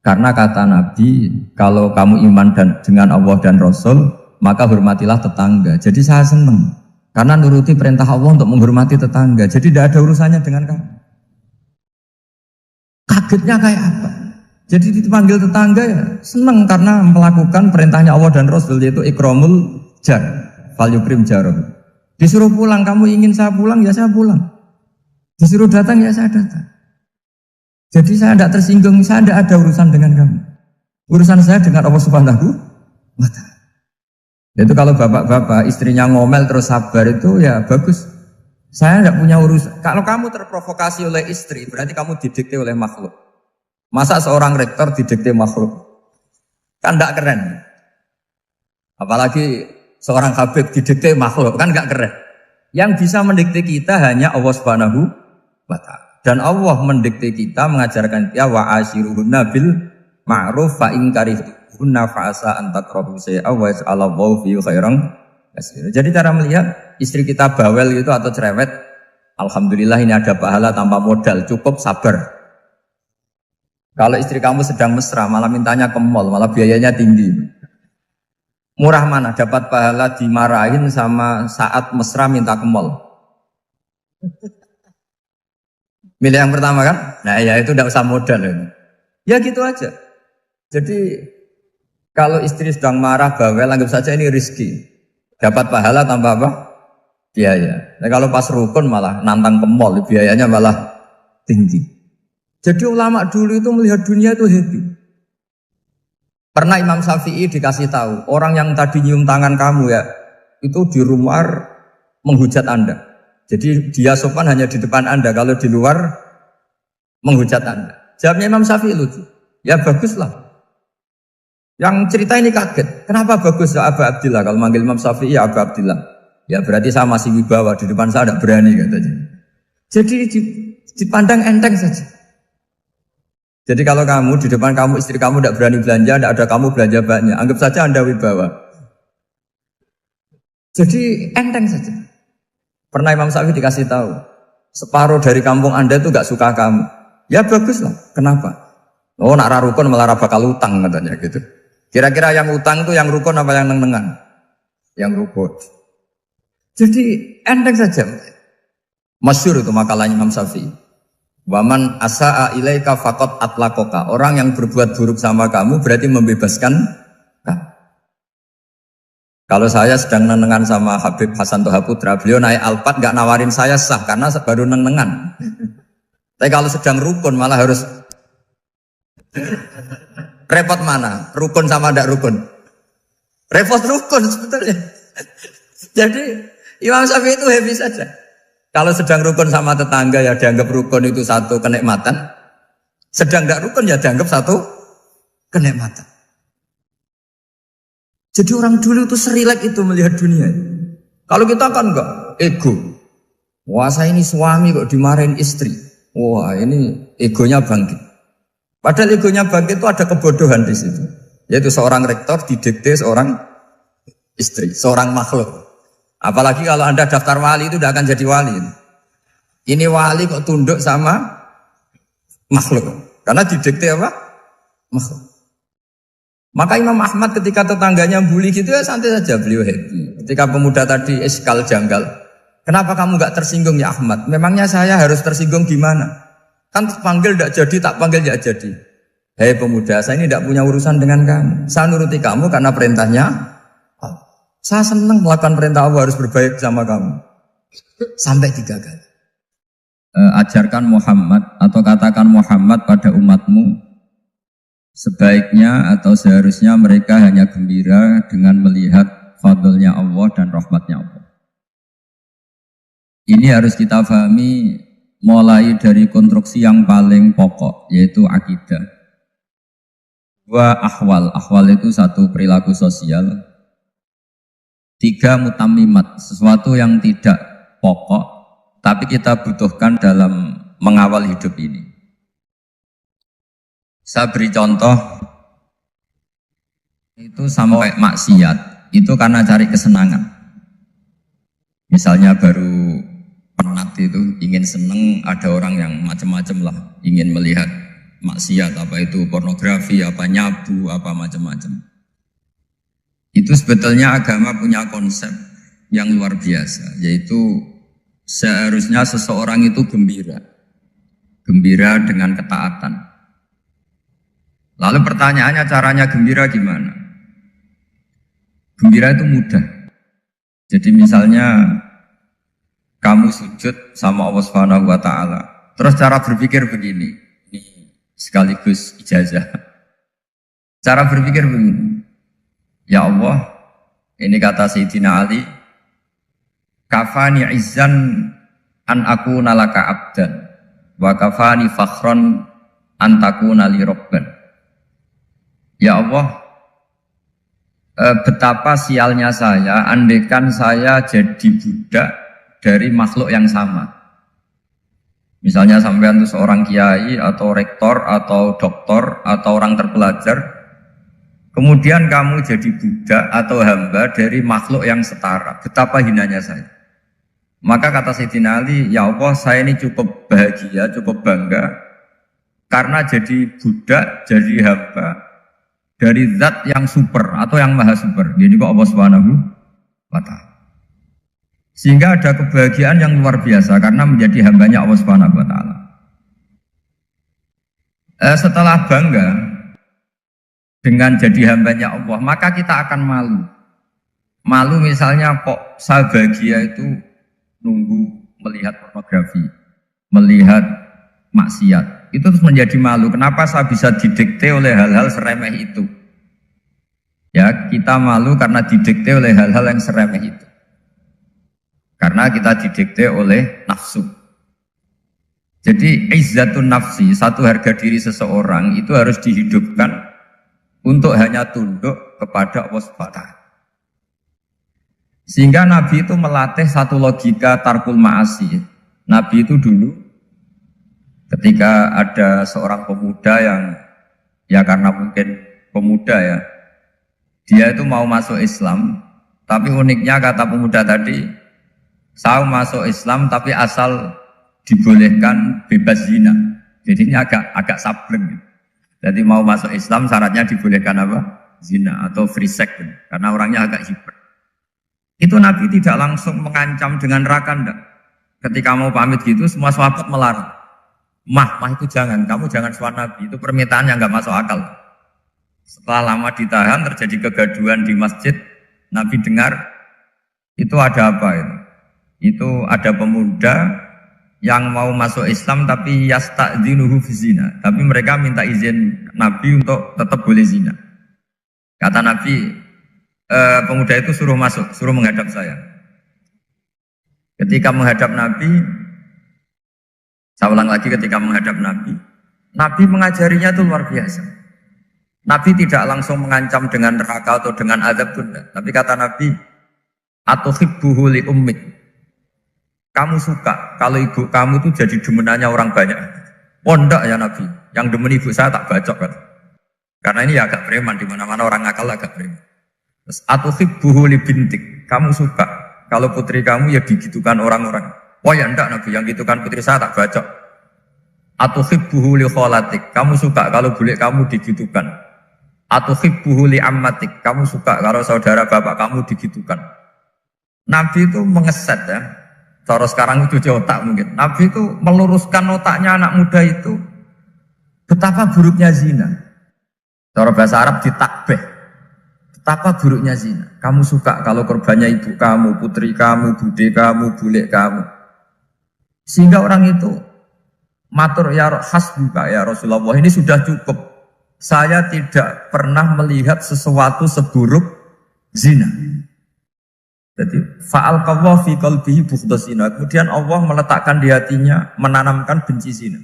Karena kata Nabi, kalau kamu iman dengan Allah dan Rasul, maka hormatilah tetangga. Jadi saya senang. Karena nuruti perintah Allah untuk menghormati tetangga. Jadi tidak ada urusannya dengan kamu. Kagetnya kayak apa? Jadi dipanggil tetangga ya senang karena melakukan perintahnya Allah dan Rasul, yaitu ikramul jar, fal yukrim jarum. Disuruh pulang, kamu ingin saya pulang, ya saya pulang. Disuruh datang, ya saya datang. Jadi saya tidak tersinggung, saya tidak ada urusan dengan kamu. Urusan saya dengan Allah Subhanahu wa Ta'ala. Itu kalau bapak-bapak istrinya ngomel terus sabar itu ya bagus. Saya tidak punya urusan. Kalau kamu terprovokasi oleh istri, berarti kamu didikte oleh makhluk. Masa seorang rektor didikte makhluk? Kan tidak keren. Apalagi seorang Habib didikte makhluk, kan gak keren. Yang bisa mendikte kita hanya Allah Subhanahu wa Ta'ala. Dan Allah mendikte kita, mengajarkan kita wa ashiruhunna bil ma'ruf fa in karihtunna fa asa an takrahu shay'a wa yaj'alallahu fi khairan katsira. Jadi cara melihat istri kita bawel gitu atau cerewet, alhamdulillah ini ada pahala tanpa modal, cukup sabar. Kalau istri kamu sedang mesra, malah mintanya ke mall, malah biayanya tinggi. Murah mana? Dapat pahala dimarahin sama saat mesra minta ke mall. Milih yang pertama kan? Nah ya itu tidak usah modal. Ya gitu aja. Jadi kalau istri sedang marah, bawel, anggap saja ini rezeki. Dapat pahala tanpa apa? Biaya. Nah kalau pas rukun malah nantang ke mall, biayanya malah tinggi. Jadi ulama dulu itu melihat dunia itu happy. Pernah Imam Syafi'i dikasih tahu, orang yang tadi nyium tangan kamu ya, itu di rumah menghujat Anda. Jadi dia sopan hanya di depan Anda, kalau di luar menghujat Anda. Jawabnya Imam Syafi'i lucu. Ya baguslah. Yang cerita ini kaget. Kenapa bagus Abu Abdillah? Kalau manggil Imam Syafi'i ya Abu Abdillah. Ya berarti saya masih wibawa, di depan saya tidak berani katanya. Jadi dipandang enteng saja. Jadi kalau kamu di depan kamu istri kamu tidak berani belanja, tidak ada kamu belanja banyak, anggap saja Anda wibawa. Jadi enteng saja. Pernah Imam Syafi'i dikasih tahu, separuh dari kampung Anda itu nggak suka kamu. Ya bagus lah. Kenapa? Oh nak rukun malah bakal utang katanya gitu. Kira-kira yang utang itu yang rukun apa yang neng-nengan? Yang rukun. Jadi enteng saja. Masyhur itu makalahnya Imam Syafi'i. Waman asa'a ilaika faqad atlaqaka. Orang yang berbuat buruk sama kamu berarti membebaskan kamu. Kalau saya sedang nenengan sama Habib Hasan Toha Putra, beliau naik Alphard nggak nawarin saya sah karena baru nenengan. Tapi kalau sedang rukun malah harus repot mana? Rukun sama tidak rukun? Repot rukun sebetulnya. Jadi Imam Syafi'i itu happy saja. Kalau sedang rukun sama tetangga ya dianggap rukun itu satu kenikmatan. Sedang tidak rukun ya dianggap satu kenikmatan. Jadi orang dulu itu serilek itu melihat dunia. Kalau kita kan enggak, ego. Wah saya ini suami kok dimarahin istri. Wah ini egonya bangkit. Padahal egonya bangkit itu ada kebodohan di situ. Yaitu seorang rektor didikte seorang istri, seorang makhluk. Apalagi kalau Anda daftar wali itu tidak akan jadi wali. Ini wali kok tunduk sama makhluk. Karena didikte apa? Makhluk. Maka Imam Ahmad ketika tetangganya bully gitu ya santai saja beliau happy. Ketika pemuda tadi eskal janggal. Kenapa kamu gak tersinggung ya Ahmad? Memangnya saya harus tersinggung gimana? Kan panggil tidak jadi, tak panggil tidak jadi. Hei pemuda, saya ini tidak punya urusan dengan kamu. Saya nuruti kamu karena perintahnya. Saya senang melakukan perintah Allah harus berbaik sama kamu. Sampai 3 kali. Ajarkan Muhammad atau katakan Muhammad pada umatmu. Sebaiknya atau seharusnya mereka hanya gembira dengan melihat fadlnya Allah dan rahmatnya Allah. Ini harus kita pahami mulai dari konstruksi yang paling pokok, yaitu akidah. 2 ahwal. Ahwal itu 1 perilaku sosial. 3 mutammimat, sesuatu yang tidak pokok, tapi kita butuhkan dalam mengawal hidup ini. Saya beri contoh, itu sampai maksiat, itu karena cari kesenangan. Misalnya baru penat itu, ingin seneng, ada orang yang macam-macam lah, ingin melihat maksiat, apa itu pornografi, apa nyabu, apa macam-macam. Itu sebetulnya agama punya konsep yang luar biasa, yaitu seharusnya seseorang itu gembira. Gembira dengan ketaatan. Lalu pertanyaannya caranya gembira gimana? Gembira itu mudah. Jadi misalnya kamu sujud sama Allah Subhanahu wa taala. Terus cara berpikir begini. Ini sekaligus ijazah. Cara berpikir begini. Ya Allah, ini kata Sayyidina Ali, kafani izzan an akuna laka abdan wa kafani fakhran an takuna li rabban. Ya Allah, betapa sialnya saya andaikan saya jadi budak dari makhluk yang sama. Misalnya sampean itu seorang kiai atau rektor atau doktor atau orang terpelajar, kemudian kamu jadi budak atau hamba dari makhluk yang setara. Betapa hinanya saya. Maka kata Sayyidina Ali, ya Allah saya ini cukup bahagia, cukup bangga karena jadi budak, jadi hamba dari zat yang super atau yang maha super. Jadi kok Allah Subhanahu wa ta'ala. Sehingga ada kebahagiaan yang luar biasa karena menjadi hambanya Allah Subhanahu wa ta'ala. Setelah bangga dengan jadi hambanya Allah, maka kita akan malu. Malu misalnya kok saya bahagia itu nunggu melihat pornografi, melihat maksiat. Itu terus menjadi malu. Kenapa saya bisa didikte oleh hal-hal seremeh itu? Ya, kita malu karena didikte oleh hal-hal yang seremeh itu. Karena kita didikte oleh nafsu. Jadi izzatun nafsi, satu harga diri seseorang itu harus dihidupkan untuk hanya tunduk kepada Allah Subhanahu wa Ta'ala. Sehingga Nabi itu melatih satu logika tarkul ma'asi. Nabi itu dulu ketika ada seorang pemuda yang ya karena mungkin pemuda ya, dia itu mau masuk Islam, tapi uniknya kata pemuda tadi, saya masuk Islam tapi asal dibolehkan bebas zina. Jadinya agak sableng. Jadi mau masuk Islam syaratnya dibolehkan apa? Zina atau free sex, karena orangnya agak hiper. Itu Nabi tidak langsung mengancam dengan neraka, enggak. Ketika mau pamit gitu, semua sahabat melarang. Mah itu jangan, kamu jangan suan Nabi, itu permintaan yang enggak masuk akal. Setelah lama ditahan, terjadi kegaduhan di masjid, Nabi dengar, itu ada apa ini? Itu ada pemuda yang mau masuk Islam tapi yasta'dzinuhu fi zina. Tapi mereka minta izin Nabi untuk tetap boleh zina. Kata Nabi, pemuda itu suruh masuk, suruh menghadap saya. Ketika menghadap Nabi, saya ulang lagi ketika menghadap Nabi, Nabi mengajarinya itu luar biasa. Nabi tidak langsung mengancam dengan neraka atau dengan azab tunda. Tapi kata Nabi, atuhibbuhu li ummik. Kamu suka kalau ibu kamu itu jadi demenannya orang banyak. Oh enggak ya Nabi, yang demen ibu saya tak bacok kan. Karena ini ya agak preman, di mana-mana orang nakal agak preman. Terus atuhibbuhu li bintik. Kamu suka kalau putri kamu ya digitukan orang-orang. Oh ya enggak Nabi, yang gitukan putri saya tak bacok. Atuhibbuhu li kholatik. Kamu suka kalau bule kamu digitukan. Atuhibbuhu li ammatik. Kamu suka kalau saudara bapak kamu digitukan. Nabi itu mengeset ya. Cara sekarang itu otak mungkin. Nabi itu meluruskan otaknya anak muda itu. Betapa buruknya zina. Cara bahasa Arab ditakbih. Betapa buruknya zina. Kamu suka kalau korbannya ibu kamu, putri kamu, bude kamu, bule kamu. Sehingga orang itu matur ya hasbuka ya Rasulullah, ini sudah cukup. Saya tidak pernah melihat sesuatu seburuk zina. Jadi fa'al qawwa fi qalbihi bughdha zina. Kemudian Allah meletakkan di hatinya, menanamkan benci zina.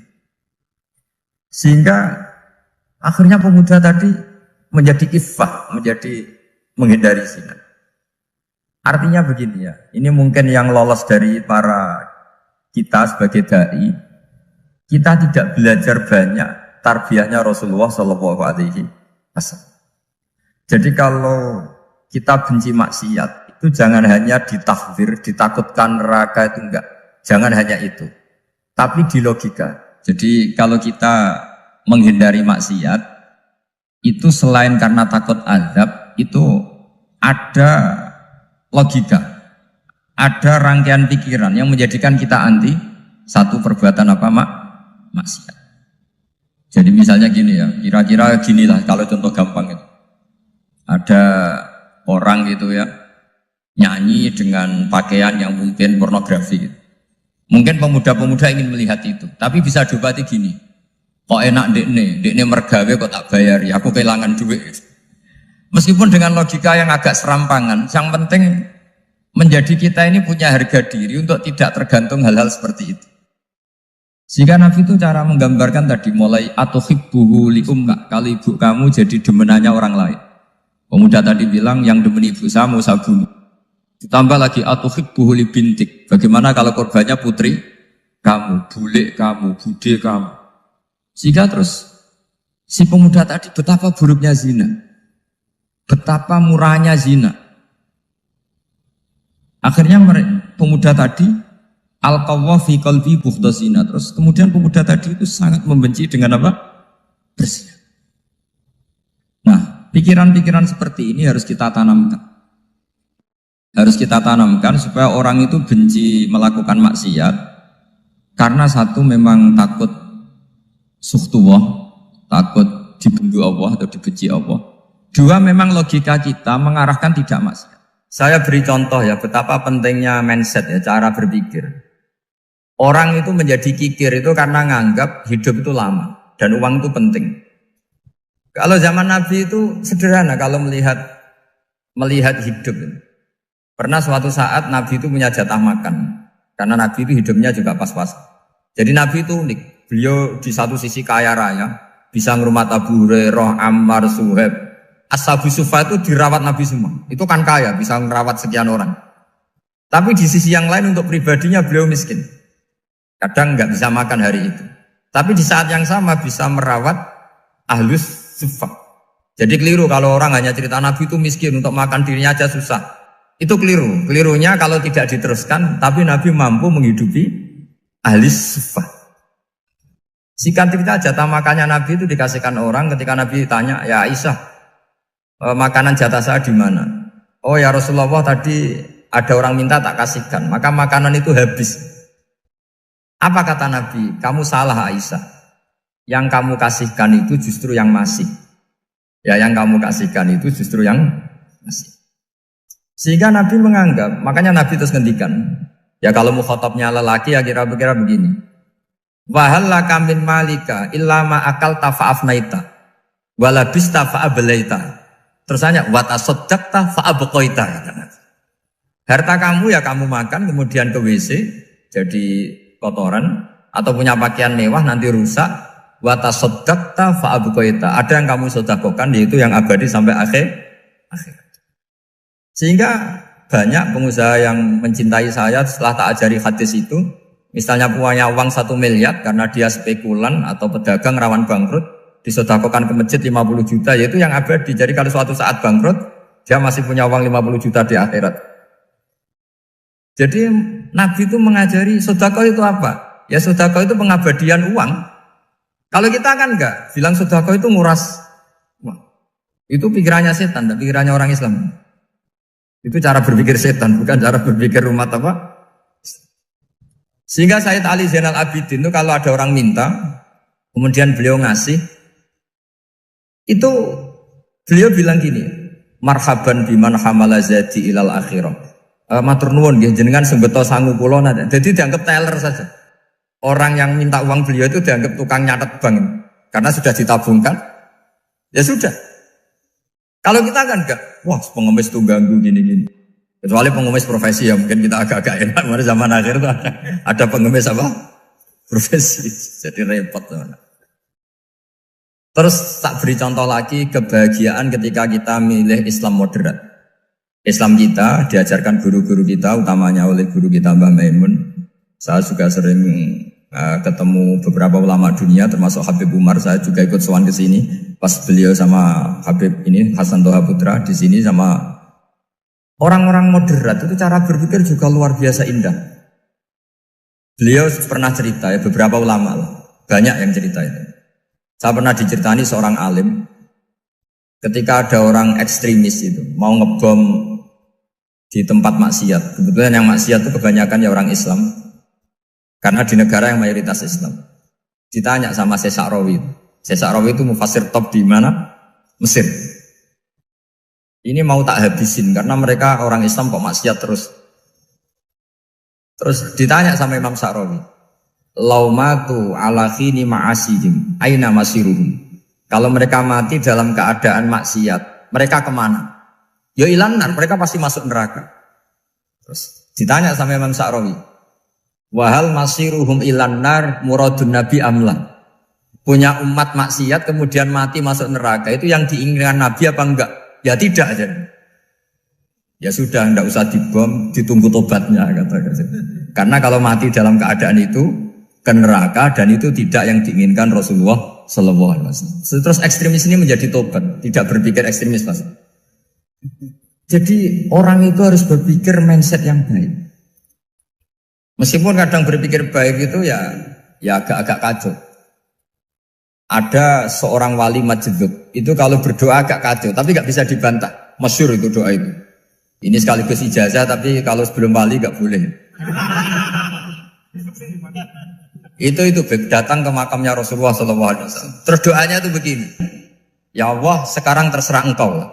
Sehingga akhirnya pemuda tadi menjadi iffah, menjadi menghindari zina. Artinya begini ya, ini mungkin yang lolos dari para kita sebagai dai, kita tidak belajar banyak tarbiyahnya Rasulullah Shallallahu Alaihi Wasallam. Jadi kalau kita benci maksiat, itu jangan hanya ditahdzir, ditakutkan neraka itu enggak, jangan hanya itu, tapi di logika. Jadi kalau kita menghindari maksiat, itu selain karena takut azab, itu ada logika, ada rangkaian pikiran yang menjadikan kita anti satu perbuatan apa maksiat. Jadi misalnya gini ya, kira-kira ginilah kalau contoh gampang itu. Ada orang gitu ya, nyanyi dengan pakaian yang mungkin pornografi gitu. Mungkin pemuda-pemuda ingin melihat itu, tapi bisa diobati gini. Kok enak dekne mergawe kok tak bayari, aku kehilangan duit. Meskipun dengan logika yang agak serampangan, yang penting menjadi kita ini punya harga diri untuk tidak tergantung hal-hal seperti itu. Sehingga Nabi itu cara menggambarkan tadi mulai atuhibbuhu li ummik, kalau ibu kamu jadi demenannya orang lain. Pemuda tadi bilang yang demen ibu saya mau saya bunuh. Ditambah lagi atuhibbuhu li bintik. Bagaimana kalau korbannya putri kamu, bule kamu, bude kamu. Sehingga terus si pemuda tadi betapa buruknya zina. Betapa murahnya zina. Akhirnya pemuda tadi al-qawwa fi qalbi bughdha zina. Terus kemudian pemuda tadi itu sangat membenci dengan apa? Berzina. Nah, pikiran-pikiran seperti ini harus kita tanamkan. Harus kita tanamkan supaya orang itu benci melakukan maksiat karena satu memang takut suhtullah, takut dibendu Allah atau dibenci Allah. Dua, memang logika kita mengarahkan tidak maksiat. Saya beri contoh ya, betapa pentingnya mindset ya, cara berpikir. Orang itu menjadi kikir itu karena nganggap hidup itu lama dan uang itu penting. Kalau zaman Nabi itu sederhana kalau melihat hidup. Pernah suatu saat Nabi itu punya jatah makan, karena Nabi itu hidupnya juga pas-pas. Jadi Nabi itu unik. Beliau di satu sisi kaya raya, bisa ngurmat Abu Hurairah, Ammar, Suhaib. Ashabu Sufa itu dirawat Nabi semua. Itu kan kaya, bisa merawat sekian orang. Tapi di sisi yang lain untuk pribadinya beliau miskin. Kadang nggak bisa makan hari itu. Tapi di saat yang sama bisa merawat Ahlus Sufa. Jadi keliru kalau orang hanya cerita Nabi itu miskin, untuk makan dirinya aja susah. Itu keliru. Kelirunya kalau tidak diteruskan, tapi Nabi mampu menghidupi Ahlus Sufa. Singkat cerita jatah makannya Nabi itu dikasihkan orang ketika Nabi tanya, ya Aisyah, makanan jatah saya di mana? Oh ya Rasulullah, tadi ada orang minta tak kasihkan, maka makanan itu habis. Apa kata Nabi? Kamu salah Aisyah. Yang kamu kasihkan itu justru yang masih. Ya yang kamu kasihkan itu justru yang masih. Sehingga Nabi menganggap, makanya Nabi terus ngendikan, ya kalau mukhatabnya lelaki ya kira-kira begini. Wahal laka min malika illa ma akalta fa'afnaita walabista fa'ablaita. Terus tanya wa tasaddaqta fa'abqaita. Harta kamu ya kamu makan kemudian ke WC jadi kotoran, atau punya pakaian mewah nanti rusak. Wa tasaddaqta fa'abqaita. Ada yang kamu sedekahkan yaitu yang abadi sampai akhir. Sehingga banyak pengusaha yang mencintai saya setelah tak ajari hadis itu. Misalnya punya uang 1 miliar karena dia spekulan atau pedagang rawan bangkrut, disedekahkan ke masjid 50 juta, yaitu yang abadi. Jadi kalau suatu saat bangkrut, dia masih punya uang 50 juta di akhirat. Jadi Nabi itu mengajari sedekah itu apa? Ya sedekah itu pengabadian uang. Kalau kita kan enggak, bilang sedekah itu nguras uang. Itu pikirannya setan, dan pikirannya orang Islam. Itu cara berpikir setan, bukan cara berpikir umat apa? Sehingga Sayyid Ali Zainal Abidin itu kalau ada orang minta, kemudian beliau ngasih, itu beliau bilang gini, marhaban biman hamala zati ilal akhirah. Matur nuwun nggih jenengan sing beto sangu kula nate. Jadi dianggap teller saja. Orang yang minta uang beliau itu dianggap tukang nyatet bank karena sudah ditabungkan. Ya sudah. Kalau kita kan enggak, wah pengemis tuh ganggu gini-gini. Kecuali pengemis profesi ya mungkin kita agak-agak enak. Mari zaman akhir itu ada pengemis apa? Profesi. Jadi repot. Terus tak beri contoh lagi kebahagiaan ketika kita milih Islam moderat. Islam kita diajarkan guru-guru kita, utamanya oleh guru kita Mbah Maimun. Saya juga sering ketemu beberapa ulama dunia termasuk Habib Umar. Saya juga ikut sowan ke sini pas beliau sama Habib ini Hasan Toha Putra di sini sama orang-orang moderat. Itu cara berpikir juga luar biasa indah. Beliau pernah cerita ya, beberapa ulama lah, banyak yang cerita itu. Saya pernah diceritani seorang alim ketika ada orang ekstremis itu mau ngebom di tempat maksiat. Kebetulan yang maksiat itu kebanyakan ya orang Islam karena di negara yang mayoritas Islam. Ditanya sama Syekh Sa'rawi. Syekh Sa'rawi itu mufassir top di mana? Mesir. Ini mau tak habisin karena mereka orang Islam kok maksiat terus. Terus ditanya sama Imam Sa'rawi, laumatu ala khini ma'asihim aina masiruhum. Kalau mereka mati dalam keadaan maksiat, mereka kemana? Ya ilanar, mereka pasti masuk neraka. Terus ditanya sama Imam Sa'rawi, wahal masiruhum ilanar muradun nabi amla. Punya umat maksiat kemudian mati masuk neraka, itu yang diinginkan Nabi apa enggak? Ya tidak aja. Ya sudah, enggak usah dibom, ditunggu tobatnya kata. Karena kalau mati dalam keadaan itu ke neraka dan itu tidak yang diinginkan Rasulullah Sallallahu Alaihi Wasallam. Terus ekstremis ini menjadi tobat, tidak berpikir ekstremis Mas. Jadi orang itu harus berpikir mindset yang baik. Meskipun kadang berpikir baik itu ya agak-agak kacau. Ada seorang wali majdud itu kalau berdoa agak kacau, tapi nggak bisa dibantah. Masyhur itu doa itu. Ini sekaligus ijazah, tapi kalau sebelum wali nggak boleh. Itu datang ke makamnya Rasulullah SAW. Terus doanya itu begini. Ya Allah, sekarang terserah engkau.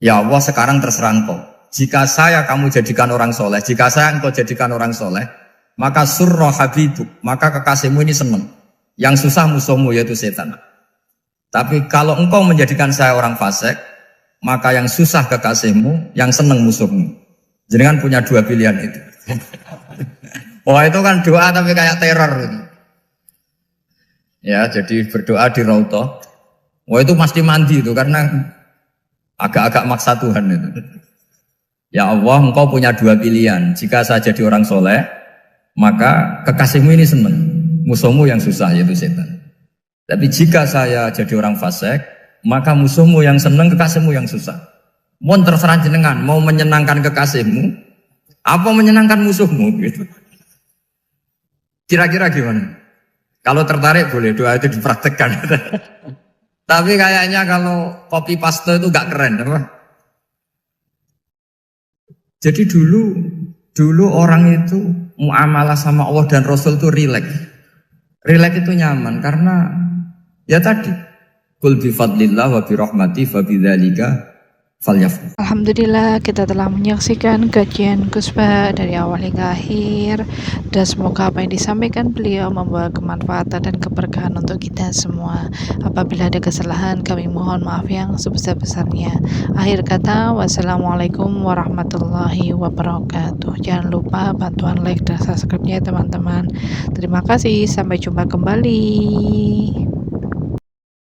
Ya Allah, sekarang terserah engkau. Jika saya kamu jadikan orang soleh, jika saya engkau jadikan orang soleh, maka surra habibuk, maka kekasihmu ini senang. Yang susah musuhmu yaitu setan. Tapi kalau engkau menjadikan saya orang fasik, maka yang susah kekasihmu, yang senang musuhmu. Jadi kan punya dua pilihan itu. Wah itu kan doa tapi kayak teror gitu. Ya jadi berdoa di Raudhah. Wah itu pasti mandi itu karena agak-agak maksa Tuhan itu. Ya Allah, engkau punya dua pilihan. Jika saya jadi orang soleh, maka kekasihmu ini senang. Musuhmu yang susah yaitu setan. Tapi jika saya jadi orang fasik, maka musuhmu yang senang, kekasihmu yang susah. Mohon terserah jenengan, mau menyenangkan kekasihmu, apa menyenangkan musuhmu gitu. Kira-kira gimana? Kalau tertarik boleh doa itu dipraktekkan. Tapi kayaknya kalau copy paste itu gak keren, apa? Jadi dulu orang itu muamalah sama Allah dan Rasul itu rileks. Rileks itu nyaman karena ya tadi, qul bi fadlillah wa bi rahmati fa bidzalika falyafrah. Alhamdulillah kita telah menyaksikan kajian Kusba dari awal hingga akhir, dan semoga apa yang disampaikan beliau membawa kemanfaatan dan keberkahan untuk kita semua. Apabila ada kesalahan kami mohon maaf yang sebesar-besarnya. Akhir kata, wassalamualaikum warahmatullahi wabarakatuh. Jangan lupa bantuan like dan subscribe-nya teman-teman. Terima kasih, sampai jumpa kembali.